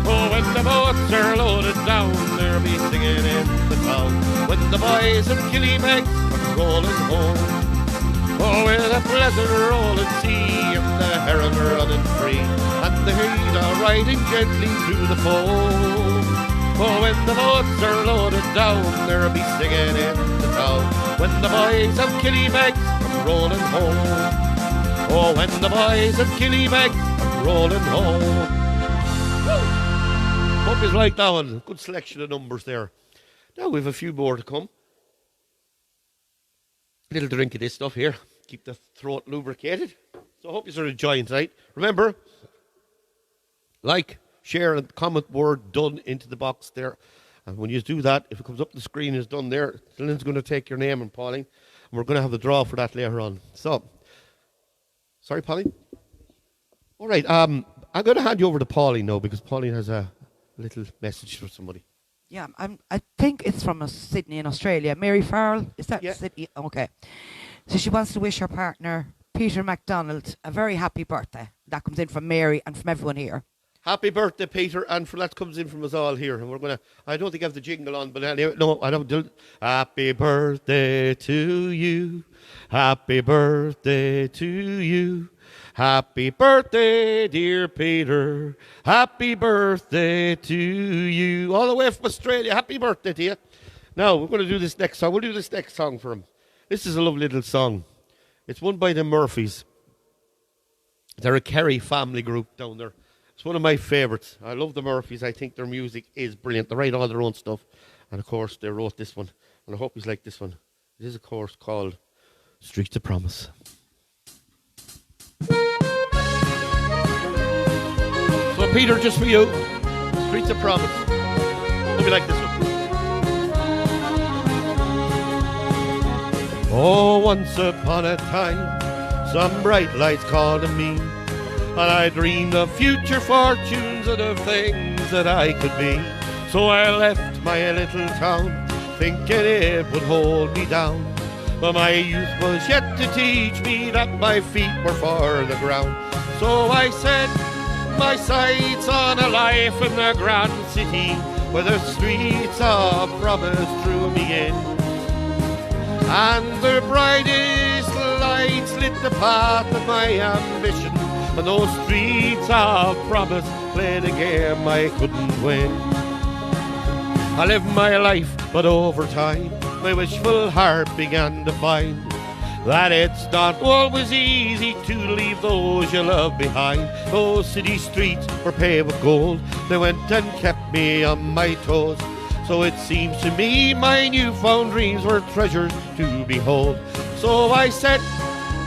Oh, when the boats are loaded down, they'll be singing in the town, when the boys of Killybegs come rolling home. Oh, with a pleasant rolling sea and the heron running free, and the fleet all riding gently through the foam. Oh, when the boats are loaded down, they'll be singing in the town, when the boys of Killybegs come rolling home. Oh, when the boys of Killybegs come rolling home. Woo! Hope you like that one. Good selection of numbers there. Now we have a few more to come. A little drink of this stuff here. Keep the throat lubricated. So I hope you're enjoying tonight. Remember, like, share, and comment word done into the box there. And when you do that, if it comes up the screen is done there, Lynn's going to take your name and Pauline. And we're going to have the draw for that later on. So, sorry, Pauline? All right, I'm going to hand you over to Pauline now, because Pauline has a little message for somebody. Yeah, I think it's from Sydney in Australia. Mary Farrell, is that Yeah. Sydney? Okay. So she wants to wish her partner Peter MacDonald, a very happy birthday. That comes in from Mary and from everyone here. Happy birthday, Peter, and that comes in from us all here. And we're gonna. I don't think I have the jingle on, but anyway, no, I don't do. Happy birthday to you. Happy birthday to you. Happy birthday, dear Peter. Happy birthday to you. All the way from Australia. Happy birthday to you. Now we're going to do this next song. We'll do this next song for him. This is a lovely little song. It's one by the Murphys. They're a Kerry family group down there. It's one of my favourites. I love the Murphys. I think their music is brilliant. They write all their own stuff. And, of course, they wrote this one. And I hope he's like this one. It is, of course, called Streets of Promise. So, Peter, just for you, Streets of Promise. Hope you like this one. Oh, once upon a time, some bright lights called to me. And I dreamed of future fortunes and of things that I could be. So I left my little town, thinking it would hold me down. But my youth was yet to teach me that my feet were for the ground. So I set my sights on a life in the grand city, where the streets of promise drew me in. And the brightest lights lit the path of my ambition. And those streets of promise played a game I couldn't win. I lived my life, but over time my wishful heart began to find that it's not always easy to leave those you love behind. Those city streets were paved with gold. They went and kept me on my toes. So it seems to me my newfound dreams were treasures to behold. So I set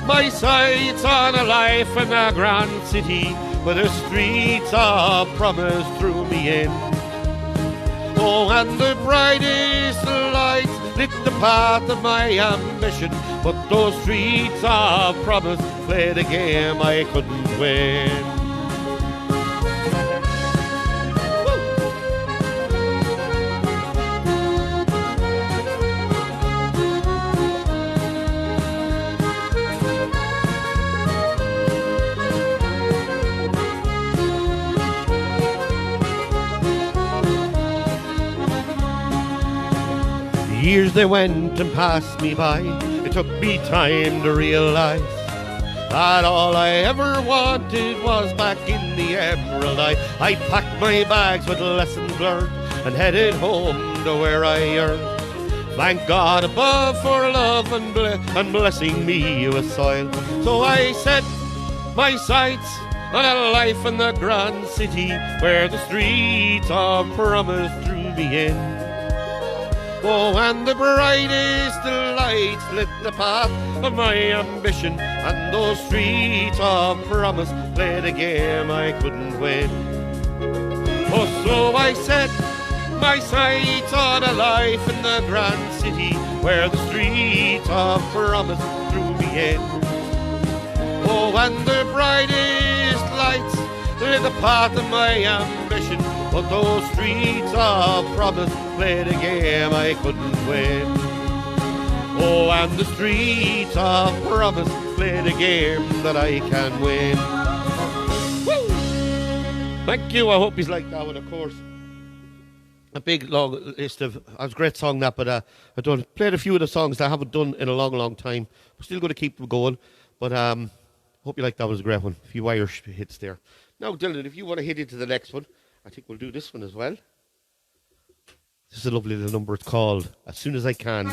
my sights on a life in a grand city, where the streets of promise drew me in. Oh, and the brightest lights lit the path of my ambition, but those streets of promise played a game I couldn't win. Years they went and passed me by. It took me time to realize that all I ever wanted was back in the Emerald Isle. I packed my bags with lessons learned and headed home to where I earned. Thank God above for love and blessing me with soil. So I set my sights on a life in the grand city, where the streets of promise drew me in. Oh, and the brightest lights lit the path of my ambition, and those streets of promise played a game I couldn't win. Oh, so I set my sights on a life in the grand city, where the streets of promise drew me in. Oh, and the brightest lights lit the path of my ambition, but those streets of promise played a game I couldn't win. Oh, and the streets of promise played a game that I can win. Woo! Thank you. I hope he's like that one, of course. A big long list of. It was a great song that, but I played a few of the songs that I haven't done in a long, long time. We're still going to keep them going, but hope you like that. Was a great one. A few Irish hits there. Now, Dylan, if you want to hit into the next one, I think we'll do this one as well. This is a lovely little number. It's called As Soon As I Can.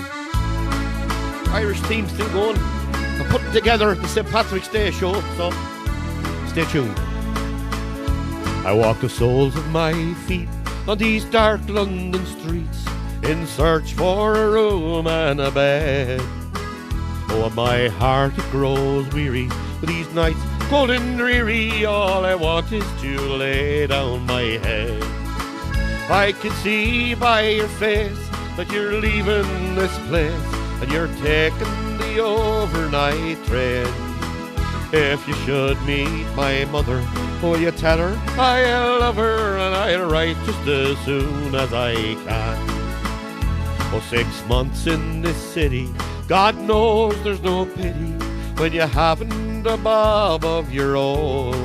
Irish theme still going. I'm putting together the St. Patrick's Day show, so stay tuned. I walk the soles of my feet on these dark London streets in search for a room and a bed. Oh, my heart it grows weary with these nights cold and dreary. All I want is to lay down my head. I can see by your face that you're leaving this place and you're taking the overnight train. If you should meet my mother, will you tell her I love her and I'll write just as soon as I can. Oh, 6 months in this city, God knows there's no pity when you haven't and a bob of your own.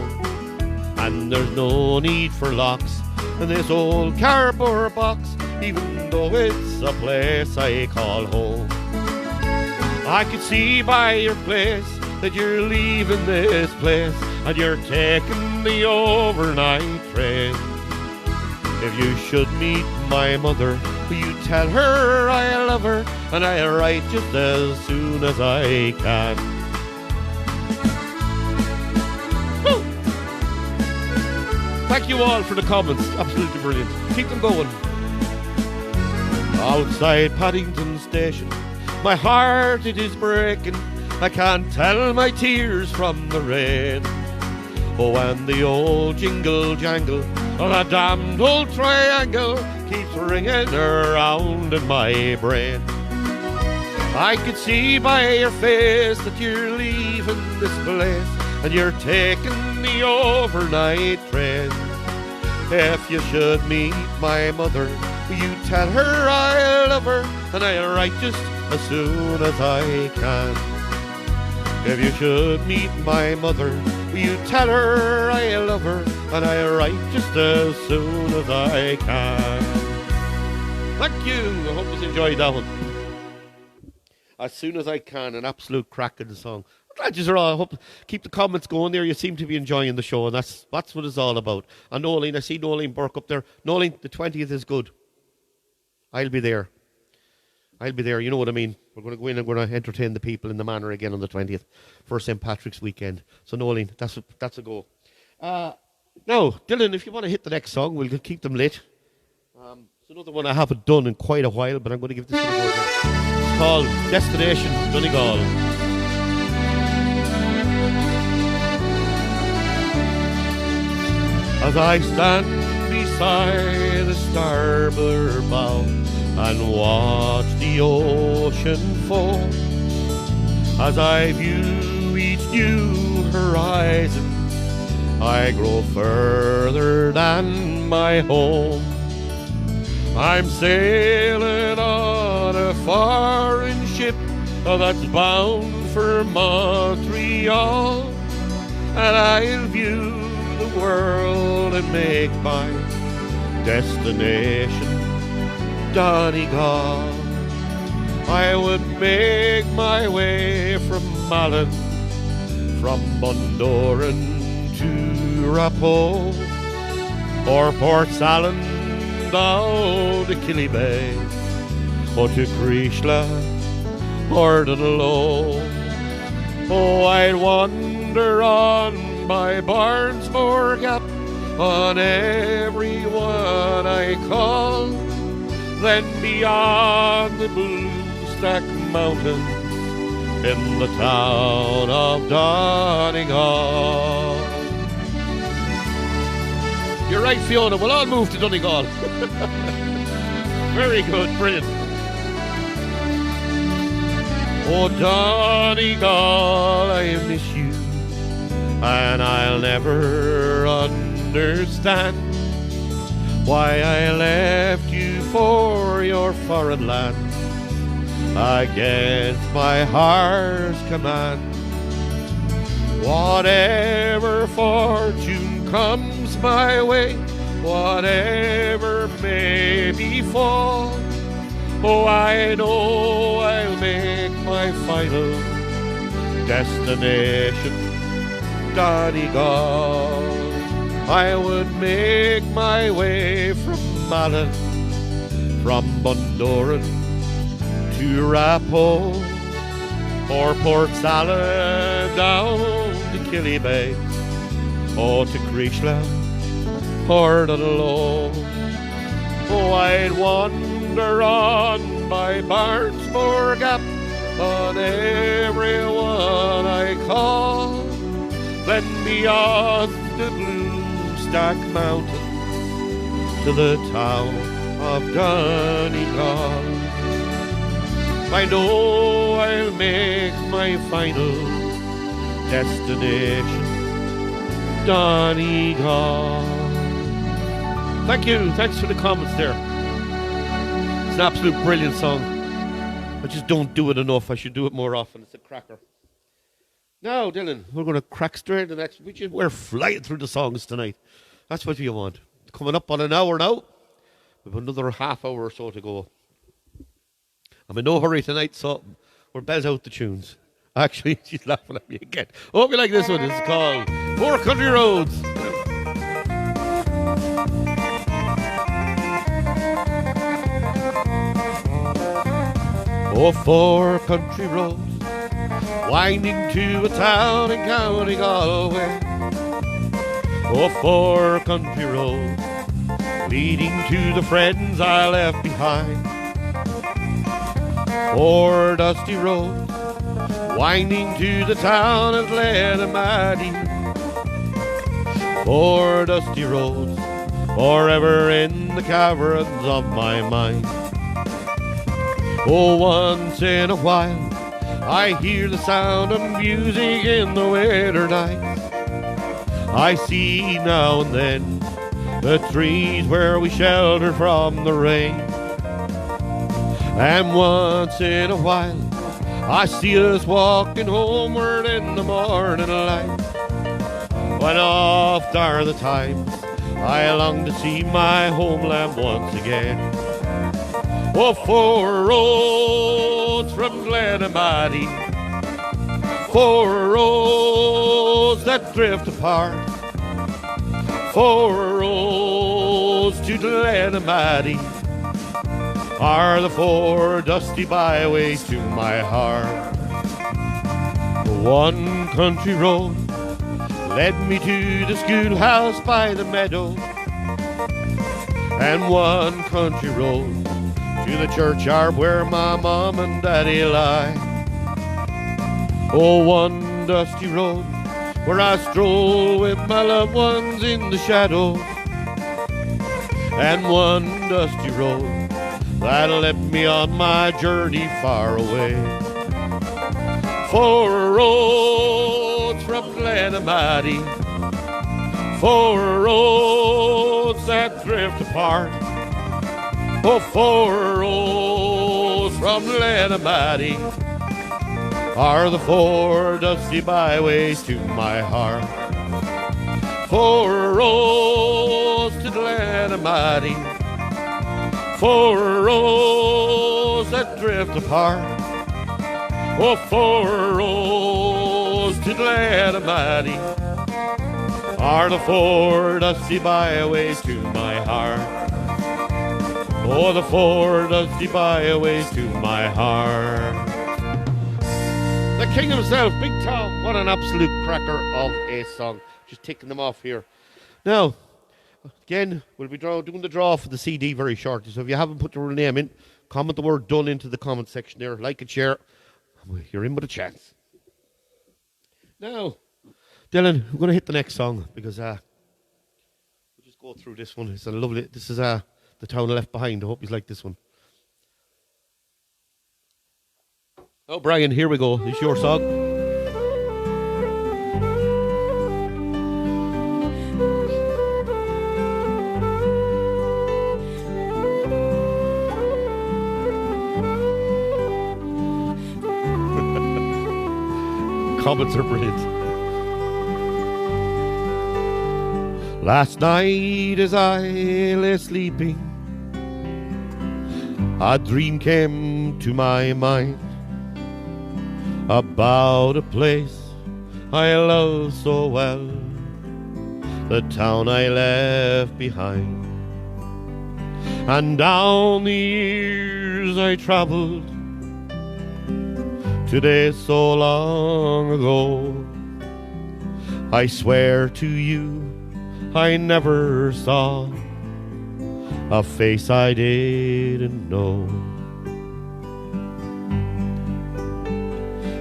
And there's no need for locks in this old cardboard box, even though it's a place I call home. I can see by your place that you're leaving this place and you're taking the overnight train. If you should meet my mother, will you tell her I love her and I'll write just as soon as I can. Woo! Thank you all for the comments, absolutely brilliant. Keep them going. Outside Paddington Station, my heart it is breaking. I can't tell my tears from the rain. Oh, and the old jingle jangle of that damned old triangle keeps ringing around in my brain. I could see by your face that you're leaving this place and you're taking the overnight train. If you should meet my mother, will you tell her I love her and I'll write just as soon as I can. If you should meet my mother, will you tell her I love her and I'll write just as soon as I can. Thank you. I hope you enjoyed that one. As soon as I can, an absolute cracking song. I'm glad you're all. I hope keep the comments going there. You seem to be enjoying the show, and that's what it's all about. And Nolene, I see Nolene Burke up there. Nolene, the 20th is good. I'll be there. You know what I mean. We're going to go in and we're going to entertain the people in the manor again on the 20th for St. Patrick's weekend. So Nolene, that's a go. Now, Dylan, if you want to hit the next song, we'll keep them lit. It's another one I haven't done in quite a while, but I'm going to give this one a go again. It's called Destination Donegal. As I stand beside the starboard bow and watch the ocean fall, as I view each new horizon, I grow further than my home. I'm sailing on a foreign ship that's bound for Montreal, and I'll view the world and make my destination Donegal. I would make my way from Malin, from Bundoran to Rappo, or Port Salin down to Killybay, or to Creeshla or Dunlow. Oh, I'd wander on by Barnesmore Gap, on every one I call, then beyond the blue stack mountains in the town of Donegal. You're right, Fiona, we'll all move to Donegal. Very good, brilliant. Oh, Donegal, I miss you, and I'll never understand why I left you for your foreign land against my heart's command. Whatever fortune comes my way, whatever may befall, oh, I know I'll make my final destination Donegal. I would make my way from Malin, from Bundoran to Rappo, or Port Salin down to Killybay, or to Creeshla or Dunlow. Oh, I'd wander on by Barnesmore Gap, on every one I call, then beyond the blue stack mountains to the town of Donegal. I know I'll make my final destination Donegal. Thank you. Thanks for the comments there. It's an absolute brilliant song. I just don't do it enough. I should do it more often. It's a cracker. Now, Dylan, we're going to crack straight the next. We're flying through the songs tonight. That's what you want. Coming up on an hour now. We've another half hour or so to go. I'm in no hurry tonight, so we're belt out the tunes. Actually, she's laughing at me again. Hope you like this one. It's called Four Country Roads. Oh, four country roads winding to a town in County Galway. Oh, four country roads leading to the friends I left behind. Four dusty roads winding to the town of Glenamaddy. Four dusty roads forever in the caverns of my mind. Oh, once in a while I hear the sound of music in the winter night. I see now and then the trees where we shelter from the rain. And once in a while I see us walking homeward in the morning light. When oft are the times I long to see my homeland once again. Oh, four roads from Glenamaddy, four roads that drift apart, four roads to Glenamaddy are the four dusty byways to my heart. One country road led me to the schoolhouse by the meadow, and one country road to the churchyard where my mom and daddy lie. Oh, one dusty road where I stroll with my loved ones in the shadow, and one dusty road that led me on my journey far away. Four roads from Glenamaddy, four roads that drift apart. Oh, four roads from Glenamaddy are the four dusty byways to my heart. Four roads to Glenamaddy, four roads that drift apart. Oh, four roads to Glenamaddy are the four dusty byways to my heart. Oh, the four dusty byways to my heart. The king himself, Big Tom. What an absolute cracker of a song. Just taking them off here. Now, again, we'll be doing the draw for the CD very shortly. So if you haven't put your name in, comment the word done into the comment section there. Like and share. You're in with a chance. Now, Dylan, we're going to hit the next song because we'll just go through this one. It's a lovely. This is The Town Left Behind. I hope you like this one. Oh, Brian, here we go. This is your song. Comments are brilliant. Last night as I lay sleeping, a dream came to my mind about a place I love so well, the town I left behind. And down the years I traveled, today so long ago, I swear to you I never saw a face I didn't know.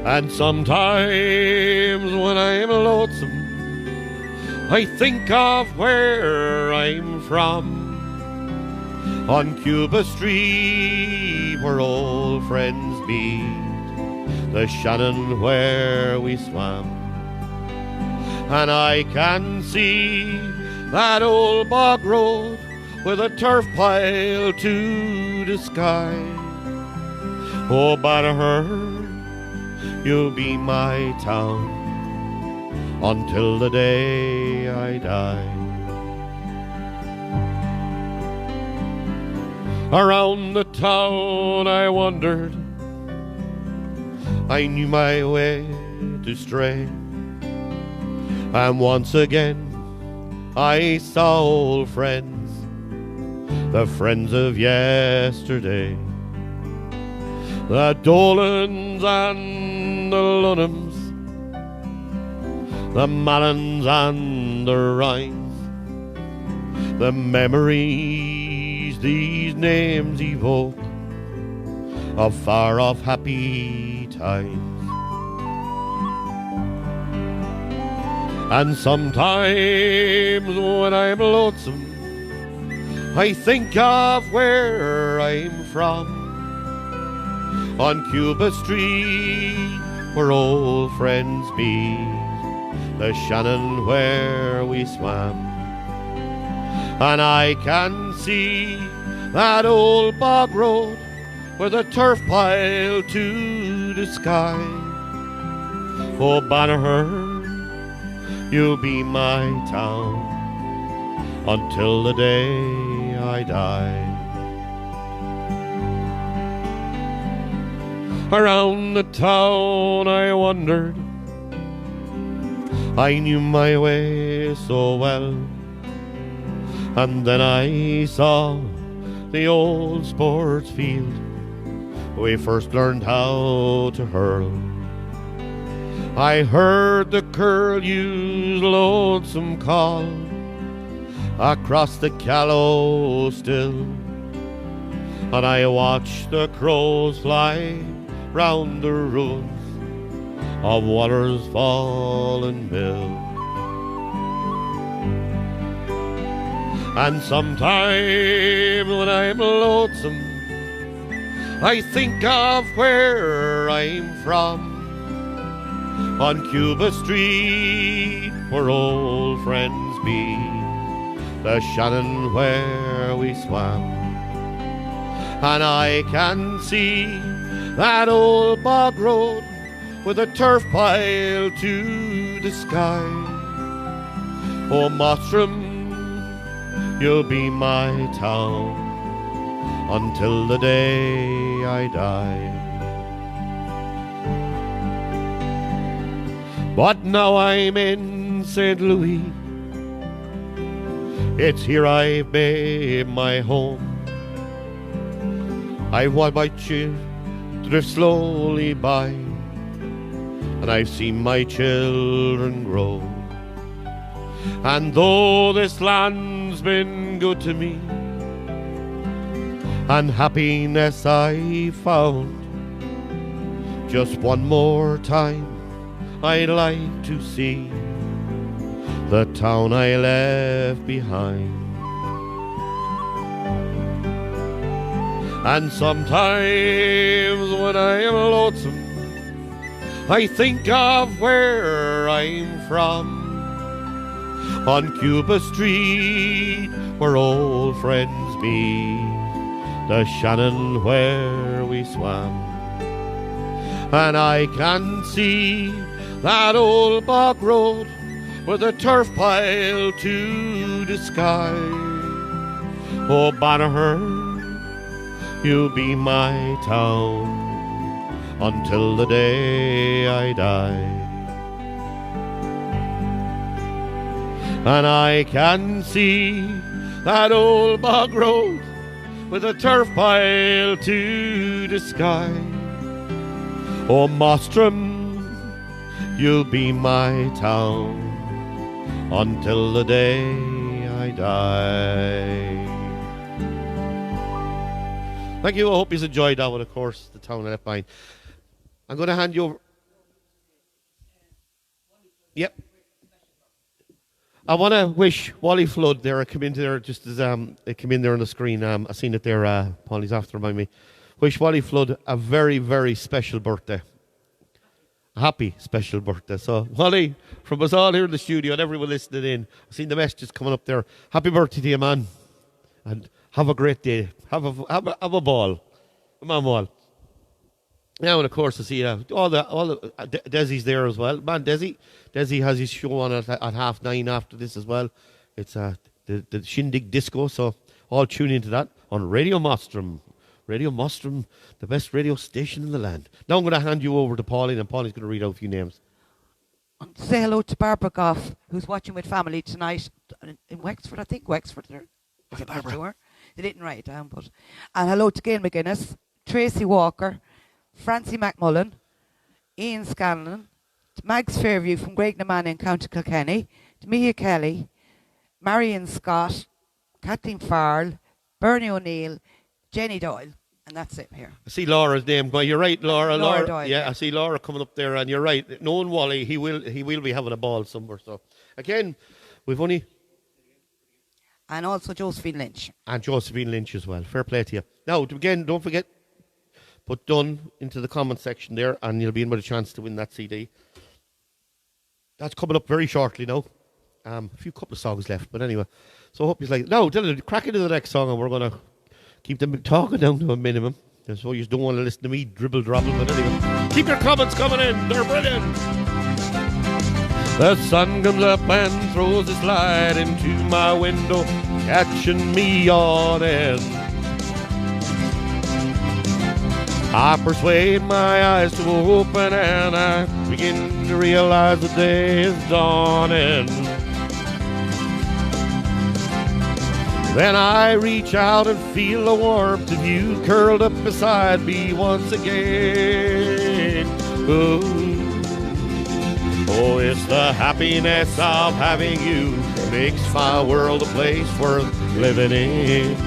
And sometimes when I'm lonesome, I think of where I'm from, on Cuba Street where old friends meet, the Shannon where we swam. And I can see that old bog road with a turf pile to the sky. Oh, Banagher, you'll be my town until the day I die. Around the town I wandered, I knew my way to stray, and once again I saw old friends, the friends of yesterday. The Dolans and the Lunhams, the Mallons and the Rhines, the memories these names evoke of far-off happy times. And sometimes when I'm lonesome, I think of where I'm from, on Cuba Street where old friends meet, the Shannon where we swam. And I can see that old bog road where the turf piled to the sky. Oh, Banagher, you'll be my town until the day I die. Around the town I wandered, I knew my way so well, and then I saw the old sports field we first learned how to hurl. I heard the curlew's lonesome call across the Callow still, and I watched the crows fly round the ruins of Waller's fallen mill. And sometimes when I'm lonesome, I think of where I'm from, on Cuba Street where old friends meet, the Shannon where we swam. And I can see that old bog road with a turf pile to the sky. Oh, Mottram, you'll be my town until the day I die. But now I'm in St. Louis, it's here I've made my home. I've watched my children drift slowly by, and I've seen my children grow. And though this land's been good to me, and happiness I found, just one more time I'd like to see the town I left behind. And sometimes when I am lonesome, I think of where I'm from, on Cuba Street where old friends meet, the Shannon where we swam. And I can see that old bog road with a turf pile to the sky. Oh, Banagher, you'll be my town until the day I die. And I can see that old bog road with a turf pile to the sky. Oh, Mottram, you'll be my town until the day I die. Thank you. I hope you enjoyed that one, of course, the town I left behind. I'm going to hand you over. Yep. I want to wish Wally Flood there. I come in there just as it came in there on the screen. I seen it there. Polly's after remind me. Wish Wally Flood a very, very special birthday. A happy special birthday. So Wally, from us all here in the studio and everyone listening in, I've seen the messages coming up there. Happy birthday to you, man, and have a great day. Have a ball. Come on, Wall. Now, and of course, I see Desi's there as well. Man, Desi has his show on at 9:30 after this as well. It's the Shindig Disco, so all tune into that on Radio Mostrom. Radio Mostrom, the best radio station in the land. Now I'm going to hand you over to Pauline, and Pauline's going to read out a few names. Say hello to Barbara Goff, who's watching with family tonight in Wexford. I think Wexford. Hi, Barbara. They didn't write it down, but. And hello to Gail McGuinness, Tracy Walker, Francie McMullen, Ian Scanlon, to Mags Fairview from Graignaman in County Kilkenny, to Mia Kelly, Marion Scott, Kathleen Farrell, Bernie O'Neill, Jenny Doyle, and that's it here. I see Laura's name. You're right, Laura. Laura Doyle, yeah, I see Laura coming up there, and you're right. Knowing Wally, he will be having a ball somewhere. So again, we've only. And also Josephine Lynch. And Josephine Lynch as well. Fair play to you. Now, again, don't forget, put done into the comment section there, and you'll be in with a chance to win that CD. That's coming up very shortly now. A couple of songs left, but anyway. So I hope you like it. Now, Dylan, crack into the next song, and we're going to keep them talking down to a minimum. So you don't want to listen to me dribble drabble, but anyway. Keep your comments coming in. They're brilliant. The sun comes up and throws its light into my window, catching me yawning. I persuade my eyes to open and I begin to realize the day is dawning. Then I reach out and feel the warmth of you curled up beside me once again. Ooh. Oh, it's the happiness of having you makes my world a place worth living in.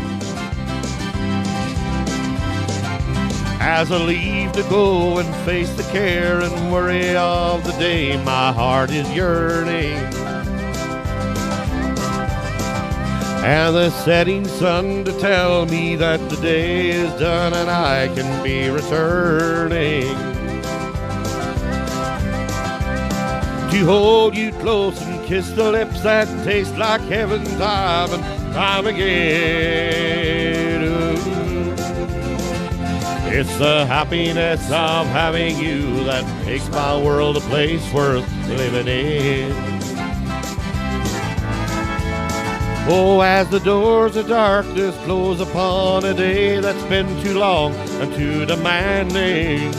As I leave to go and face the care and worry of the day, my heart is yearning. And the setting sun to tell me that the day is done and I can be returning. To hold you close and kiss the lips that taste like heaven time and time again. Ooh. It's the happiness of having you that makes my world a place worth living in. Oh, as the doors of darkness close upon a day that's been too long and too demanding,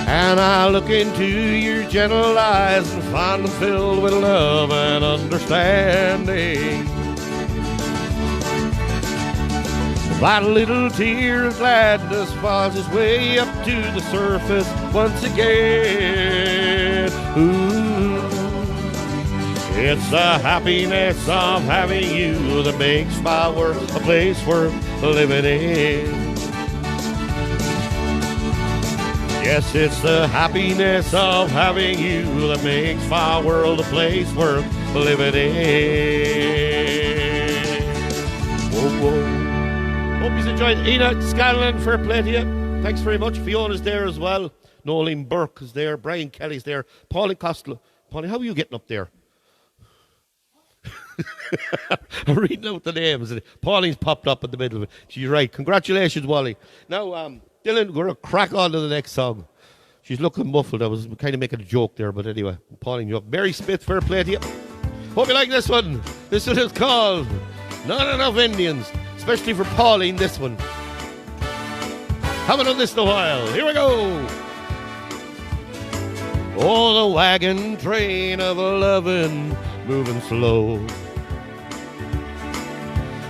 and I look into your gentle eyes and find them filled with love and understanding. That little tear of gladness finds its way up to the surface once again. Ooh, it's the happiness of having you that makes my world a place worth living in. Yes, it's the happiness of having you that makes my world a place worth living in. Whoa, whoa. Hope you enjoyed. Ina Scanlon, fair play to you. Thanks very much. Fiona's there as well. Nolene Burke is there. Brian Kelly's there. Pauline Costello. Pauline, how are you getting up there? I'm reading out the names. Pauline's popped up in the middle of it. She's right. Congratulations, Wally. Now, Dylan, we're going to crack on to the next song. She's looking muffled. I was kind of making a joke there, but anyway, Pauline, you up. Mary Smith, fair play to you. Hope you like this one. This one is called Not Enough Indians. Especially for Pauline, this one. Haven't done this in a while. Here we go. Oh, the wagon train of a lovin' moving slow,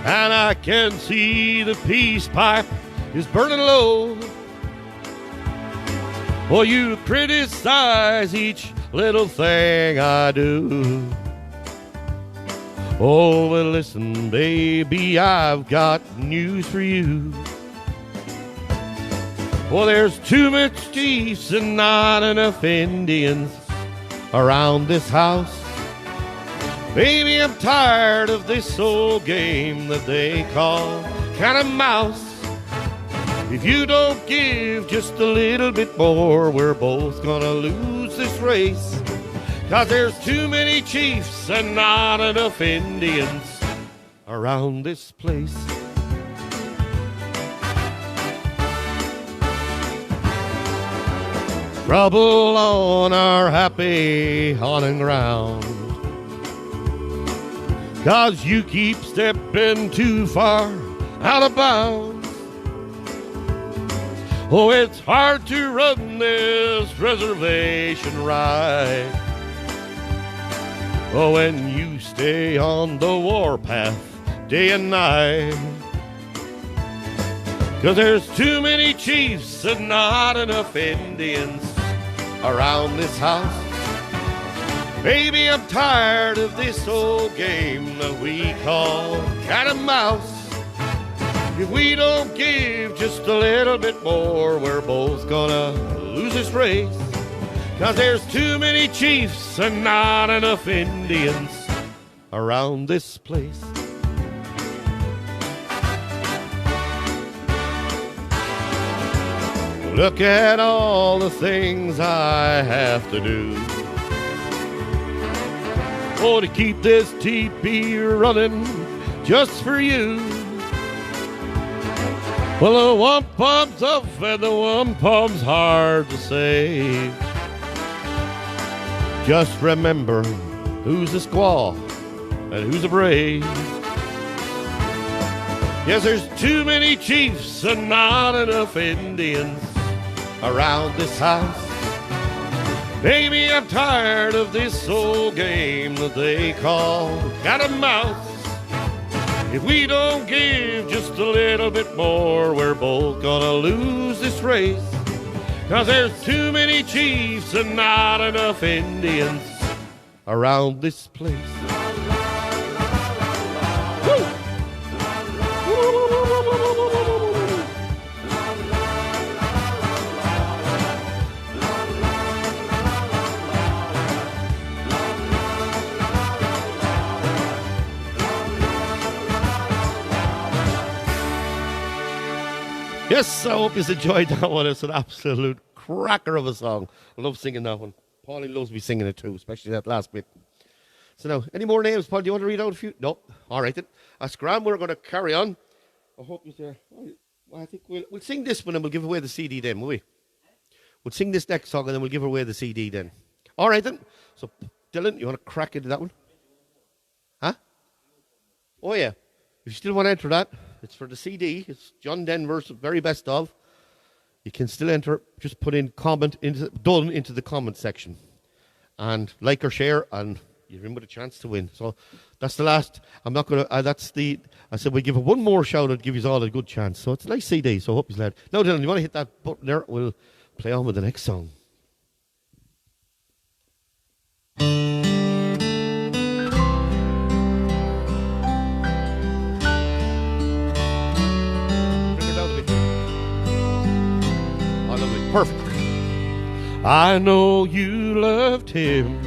and I can see the peace pipe is burning low. Oh, you criticize each little thing I do. Oh, well, listen, baby, I've got news for you. Well, there's too much chiefs and not enough Indians around this house. Baby, I'm tired of this old game that they call cat and mouse. If you don't give just a little bit more, we're both gonna lose this race. 'Cause there's too many chiefs and not enough Indians around this place. trouble on our happy haunting ground. 'Cause you keep stepping too far out of bounds. Oh, it's hard to run this reservation right. Oh, when you stay on the warpath day and night. 'Cause there's too many chiefs and not enough Indians around this house. Baby, I'm tired of this old game that we call cat and mouse. If we don't give just a little bit more, we're both gonna lose this race. 'Cause there's too many chiefs and not enough Indians around this place. Look at all the things I have to do. Oh, to keep this teepee running just for you. Well, the wampum's up and the wampum's hard to save. Just remember who's a squaw and who's a brave. Yes, there's too many chiefs and not enough Indians around this house. Baby, I'm tired of this old game that they call cat and mouse. If we don't give just a little bit more, we're both gonna lose this race. 'Cause there's too many chiefs and not enough Indians around this place. Yes, I hope you enjoyed that one. It's an absolute cracker of a song. I love singing that one. Pauline loves me singing it too, especially that last bit. So now, any more names, Paul? Do you want to read out a few? No? All right then. That's grand. We're going to carry on. I hope you're there. Well, I think we'll sing this one and we'll give away the CD then, will we? We'll sing this next song and then we'll give away the CD then. All right then. So, Dylan, you want to crack into that one? Huh? Oh, yeah. If you still want to enter that, it's for the CD. It's John Denver's very best of. You can still enter. Just put in comment into the comment section, and like or share, and you're in with a chance to win. So that's the last. I'm not gonna. I said we give it one more shout out, give you all a good chance. So it's a nice CD. So I hope you're glad. Now, Dylan, you want to hit that button there? We'll play on with the next song. Perfect. I know you loved him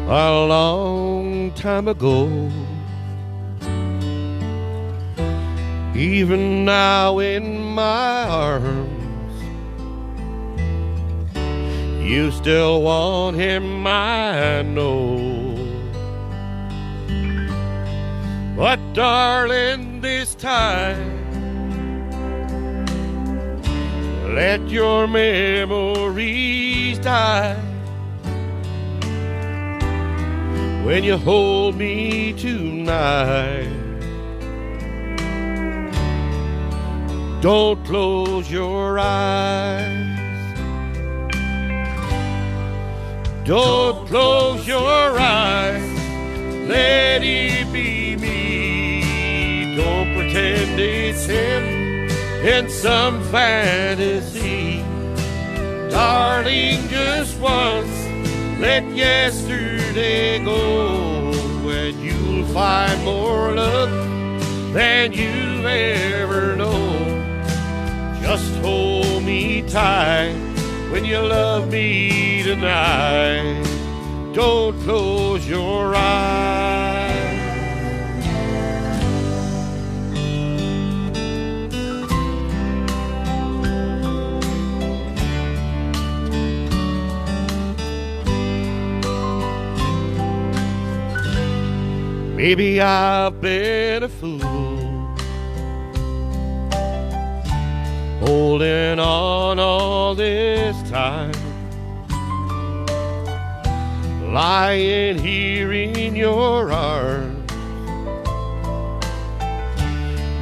a long time ago. Even now in my arms, you still want him, I know. But darling, this time let your memories die when you hold me tonight. Don't close your eyes. Don't close your eyes. Let it be me. Don't pretend it's him in some fantasy. Darling, just once, let yesterday go, when you'll find more love than you ever know. Just hold me tight when you love me tonight. Don't close your eyes. Maybe I've been a fool. holding on all this time, lying here in your arms,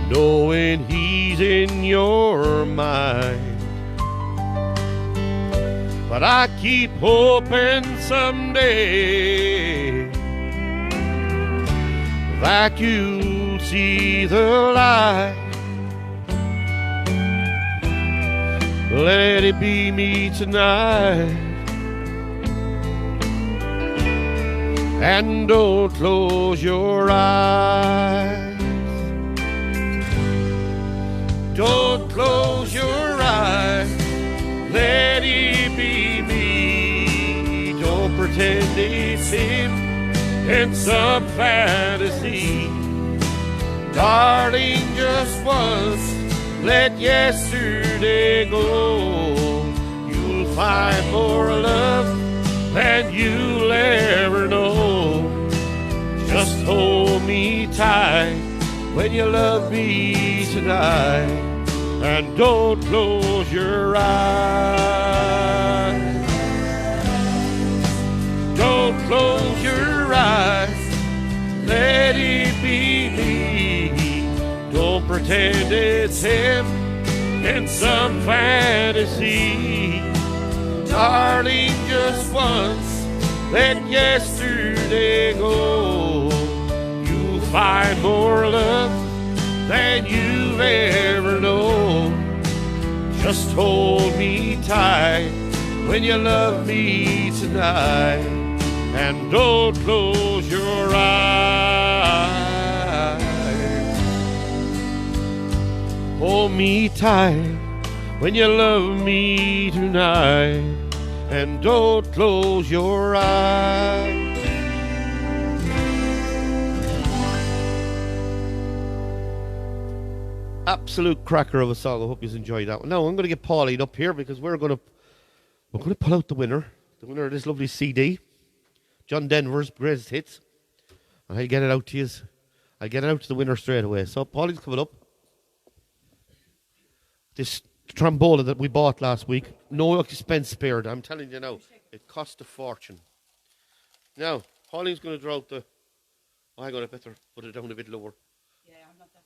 knowing he's in your mind. But I keep hoping someday that you'll see the light. Let it be me tonight. And don't close your eyes. Don't close your eyes. Let it be me. Don't pretend it's him in some fantasy. Darling, just once, let yesterday go. You'll find more love than you'll ever know. Just hold me tight when you love me tonight, and don't close your eyes. Don't close your eyes. Let it be me. Don't pretend it's him in some fantasy. Darling, just once, let yesterday go. You'll find more love than you've ever known. Just hold me tight when you love me tonight, and don't close your eyes. Hold me tight when you love me tonight, and don't close your eyes. Absolute cracker of a song. I hope you enjoyed that one. Now I'm going to get Pauline up here because we're going to pull out the winner of this lovely CD, John Denver's Greatest Hits, and I'll get it out to you. I'll get it out to the winner straight away. So Pauline's coming up. This trombola that we bought last week, no expense spared. I'm telling you now, it cost a fortune. Now Pauline's going to draw out the. I'm going to better put it down a bit lower. Yeah, I'm not that.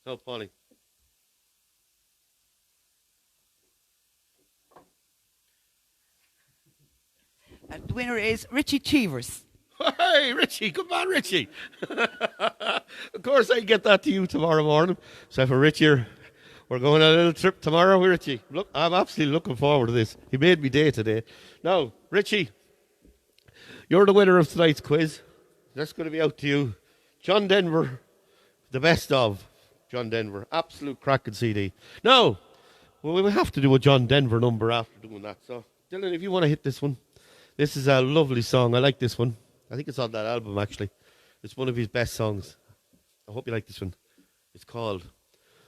No, Pauline. And the winner is Richie Cheevers. Hey, Richie. Come on, Richie. Of course, I get that to you tomorrow morning. So for Richie, we're going on a little trip tomorrow with Richie. Look, I'm absolutely looking forward to this. He made me day today. Now, Richie, you're the winner of tonight's quiz. That's going to be out to you. John Denver, the best of John Denver. Absolute cracking CD. Now, well, we have to do a John Denver number after doing that. So, Dylan, if you want to hit this one. This is a lovely song. I like this one. I think it's on that album, actually. It's one of his best songs. I hope you like this one. It's called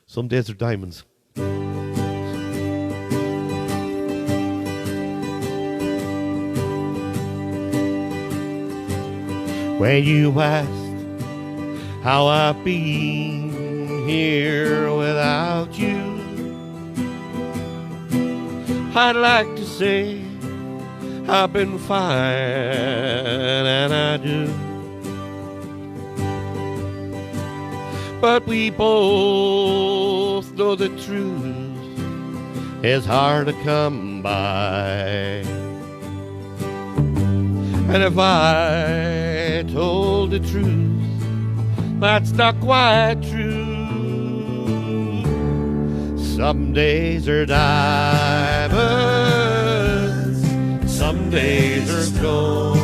Some Days Are Diamonds. When you asked how I've been here without you, I'd like to say I've been fine, and I do. But we both know the truth is hard to come by. And if I told the truth, that's not quite true. Some days are diamonds, some days are gold.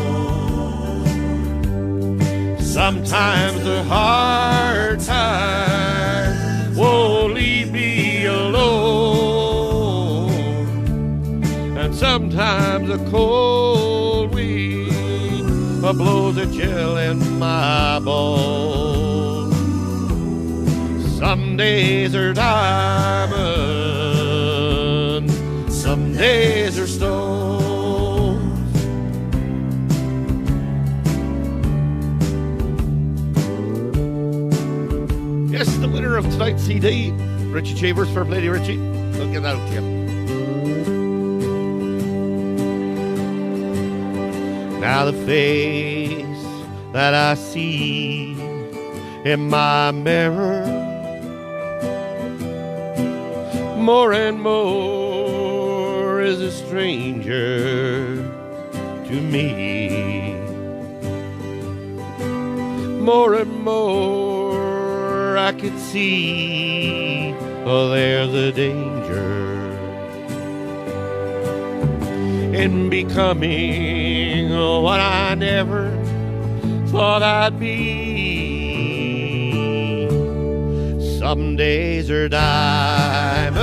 Sometimes a hard time won't leave me alone, and sometimes a cold wind blows a chill in my bones. Some days are diamonds, some days are stones. Yes, the winner of tonight's CD, Richie Cheevers, fair play to you, Richie. I'll get that out to you. Now the face that I see in my mirror, more and more is a stranger to me. More and more I can see, oh, there's a danger in becoming what I never thought I'd be. Some days are diamonds,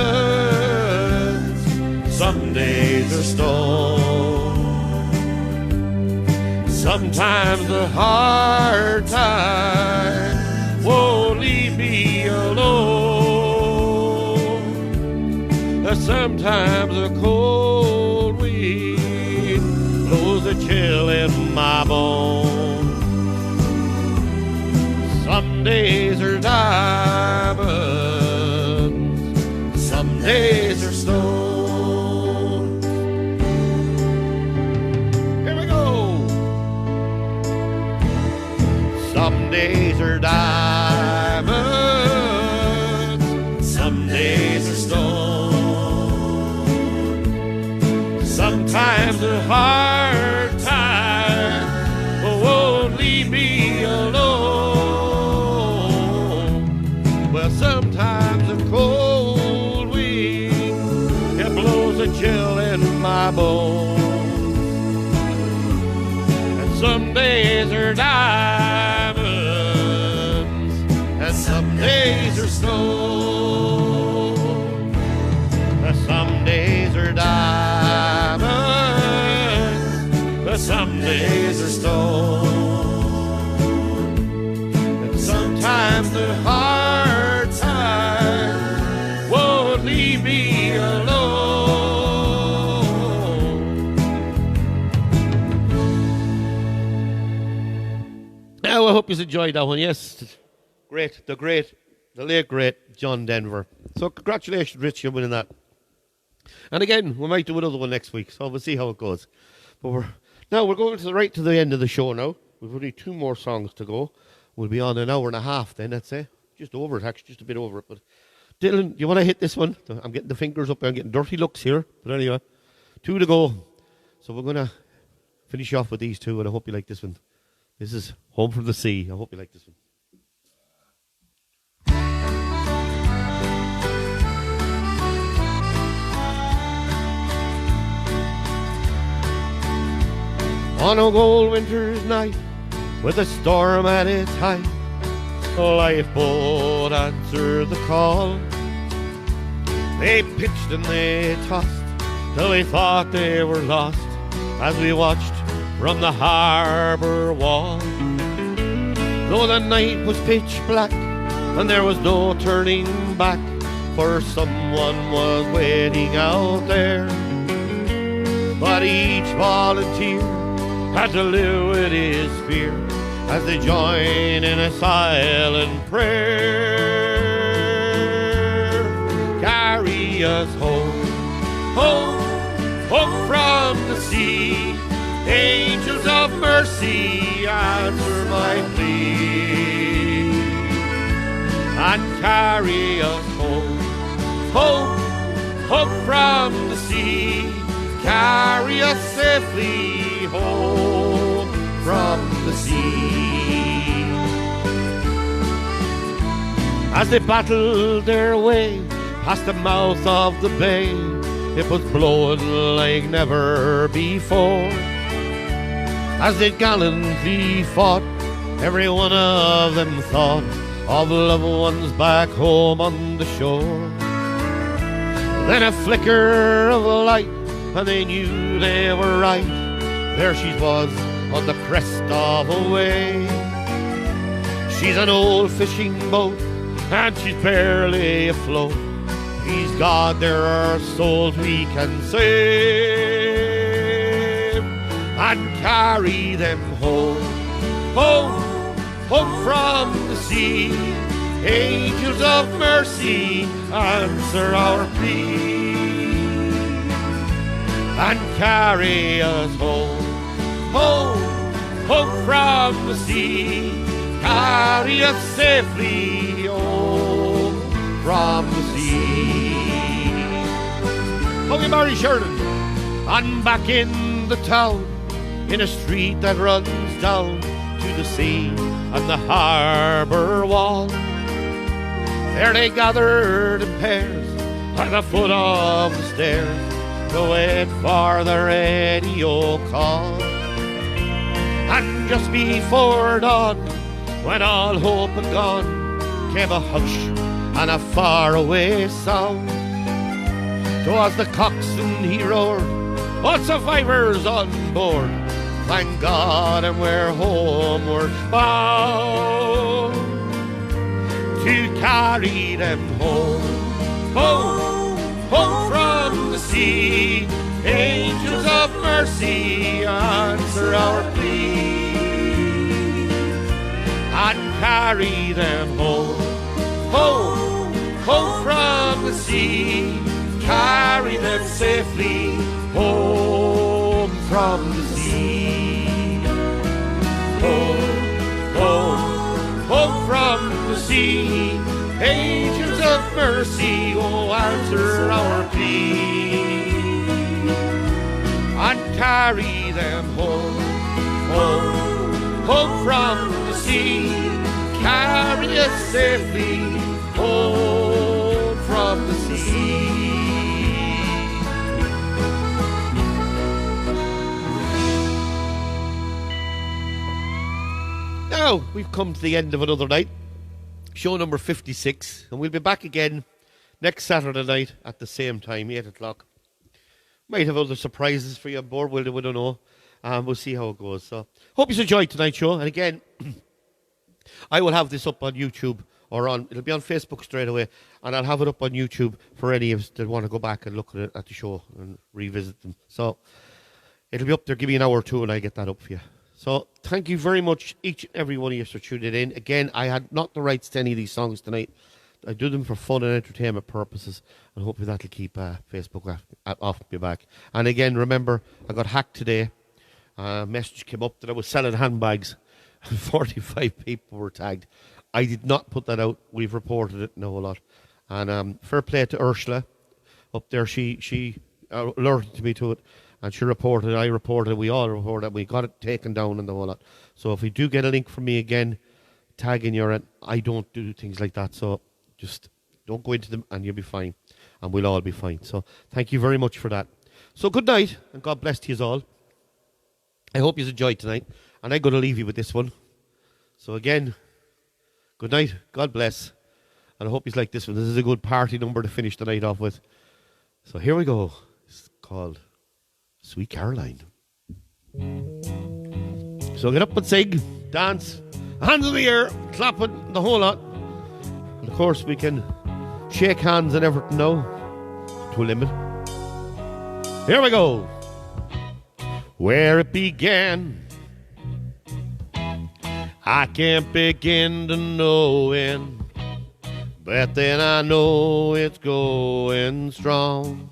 some days are stone. Sometimes the hard time won't leave me alone. Sometimes a cold wind blows a chill in my bones. Some days are diamonds, some days are stone. Here we go. Some days are diamonds, some days are stone. Sometimes a hard time won't leave me alone. Well, sometimes a cold wind, it blows a chill in my bones. And some days are diamonds, and some days are stone. Some days are diamonds, but some days are stone. And sometimes the hard time won't leave me alone. Now, I hope you enjoyed that one. Yes, the late great John Denver. So congratulations, Rich, on winning that. And again, we might do another one next week, so we'll see how it goes. But we're going to the end of the show now. We've only 2 more songs to go. We'll be on an hour and a half then, I'd say. Just over it, actually, just a bit over it. But Dylan, you want to hit this one? I'm getting the fingers up, I'm getting dirty looks here. But anyway, 2 to go. So we're going to finish off with these 2, and I hope you like this one. This is Home from the Sea. I hope you like this one. On a cold winter's night, with a storm at its height, a lifeboat answered the call. They pitched and they tossed, till they thought they were lost, as we watched from the harbour wall. Though the night was pitch black, and there was no turning back, for someone was waiting out there. But each volunteer had to live with his fear, as they join in a silent prayer. Carry us home, home, home from the sea. Angels of mercy, answer my plea. And carry us home, home, home from the sea. Carry us safely home from the sea. As they battled their way past the mouth of the bay, it was blowing like never before. As they gallantly fought, every one of them thought of loved ones back home on the shore. Then a flicker of light, and they knew they were right. There she was on the crest of a wave. She's an old fishing boat, and she's barely afloat. Please God, there are souls we can save, and carry them home, home, home from the sea. Angels of mercy, answer our plea and carry us home, home, home from the sea. Carry us safely home from the sea. Holy Mary Sheridan, and back in the town, in a street that runs down to the sea and the harbour wall. There they gathered in pairs at the foot of the stairs to wait for the radio call. And just before dawn, when all hope had gone, came a hush and a faraway sound. So as the coxswain he roared, "All survivors on board, thank God and we're homeward bound to carry them home, home, home from the sea. Angels of mercy, answer our plea and carry them home, home, home from the sea. Carry them safely home from the sea. Home, home, home from the sea. Angels of mercy, oh, answer our plea and carry them home, home, home from the sea. Carry us safely home from the sea. Now, we've come to the end of another night, show number 56, and we'll be back again next Saturday night at the same time, 8 o'clock. Might have other surprises for you on board, we don't know. We'll see how it goes. So, hope you enjoyed tonight's show, and again, I will have this up on YouTube, it'll be on Facebook straight away, and I'll have it up on YouTube for any of us that want to go back and look at it at the show and revisit them. So, it'll be up there, give me an hour or two, and I'll get that up for you. So, thank you very much, each and every one of you, for tuning in. Again, I had not the rights to any of these songs tonight. I do them for fun and entertainment purposes, and hopefully that'll keep Facebook off my back. And again, remember, I got hacked today. A message came up that I was selling handbags, and 45 people were tagged. I did not put that out. We've reported it, no a lot. And fair play to Ursula up there. She alerted me to it. And she reported, I reported, we all reported, we got it taken down and the whole lot. So if we do get a link from me again, tagging your end, I don't do things like that. So just don't go into them and you'll be fine. And we'll all be fine. So thank you very much for that. So good night and God bless to you all. I hope you enjoyed tonight. And I'm going to leave you with this one. So again, good night, God bless. And I hope you like this one. This is a good party number to finish the night off with. So here we go. It's called Sweet Caroline. So get up and sing, dance, hands in the air, clapping, the whole lot. And of course we can shake hands and everything now, to a limit. Here we go. Where it began, I can't begin to know it, but then I know it's going strong.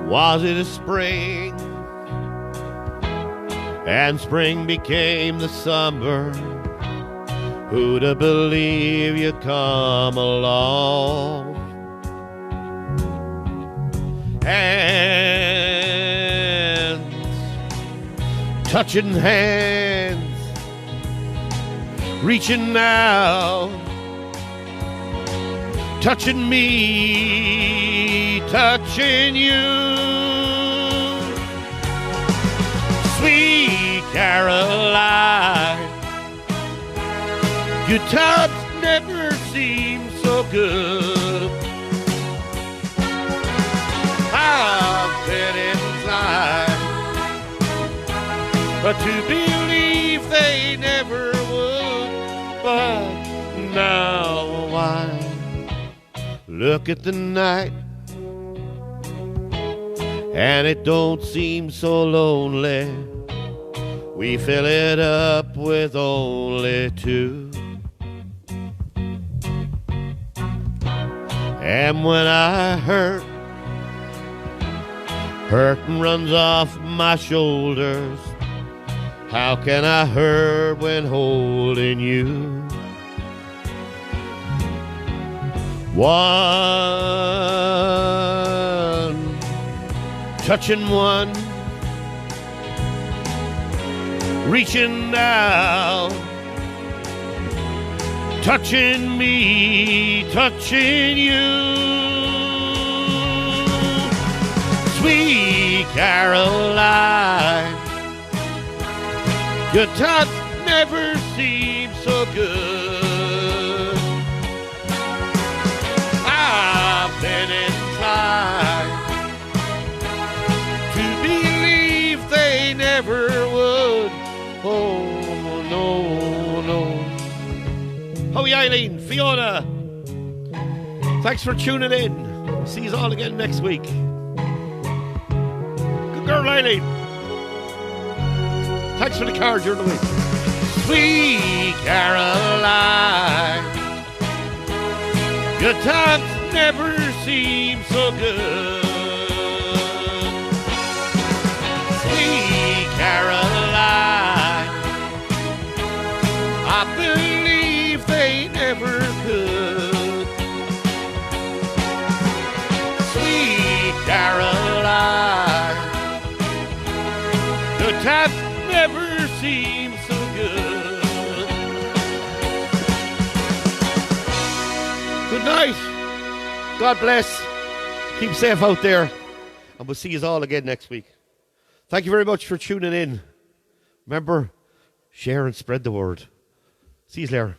Was it a spring? And spring became the summer. Who'd have believed you'd come along? Hands, touching hands, reaching out, touching me, touching you. Sweet Caroline, good times never seem so good. I've been inside, but to believe they never would. But now I look at the night, and it don't seem so lonely we fill it up with only two. And when I hurtin' runs off my shoulders, how can I hurt when holding you? One, touching one, reaching out, touching me, touching you. Sweet Caroline, good times never seem so good. I've been inclined to believe they never would. Oh, no, no. Howie Eileen, Fiona, thanks for tuning in. See you all again next week. Good girl, Eileen. Thanks for the card during the week. Sweet Caroline, good times never seem so good. Sweet Caroline, I believe they never could. Sweet Caroline, good times never seem so good. Good night. God bless. Keep safe out there. And we'll see you all again next week. Thank you very much for tuning in. Remember, share and spread the word. See you later.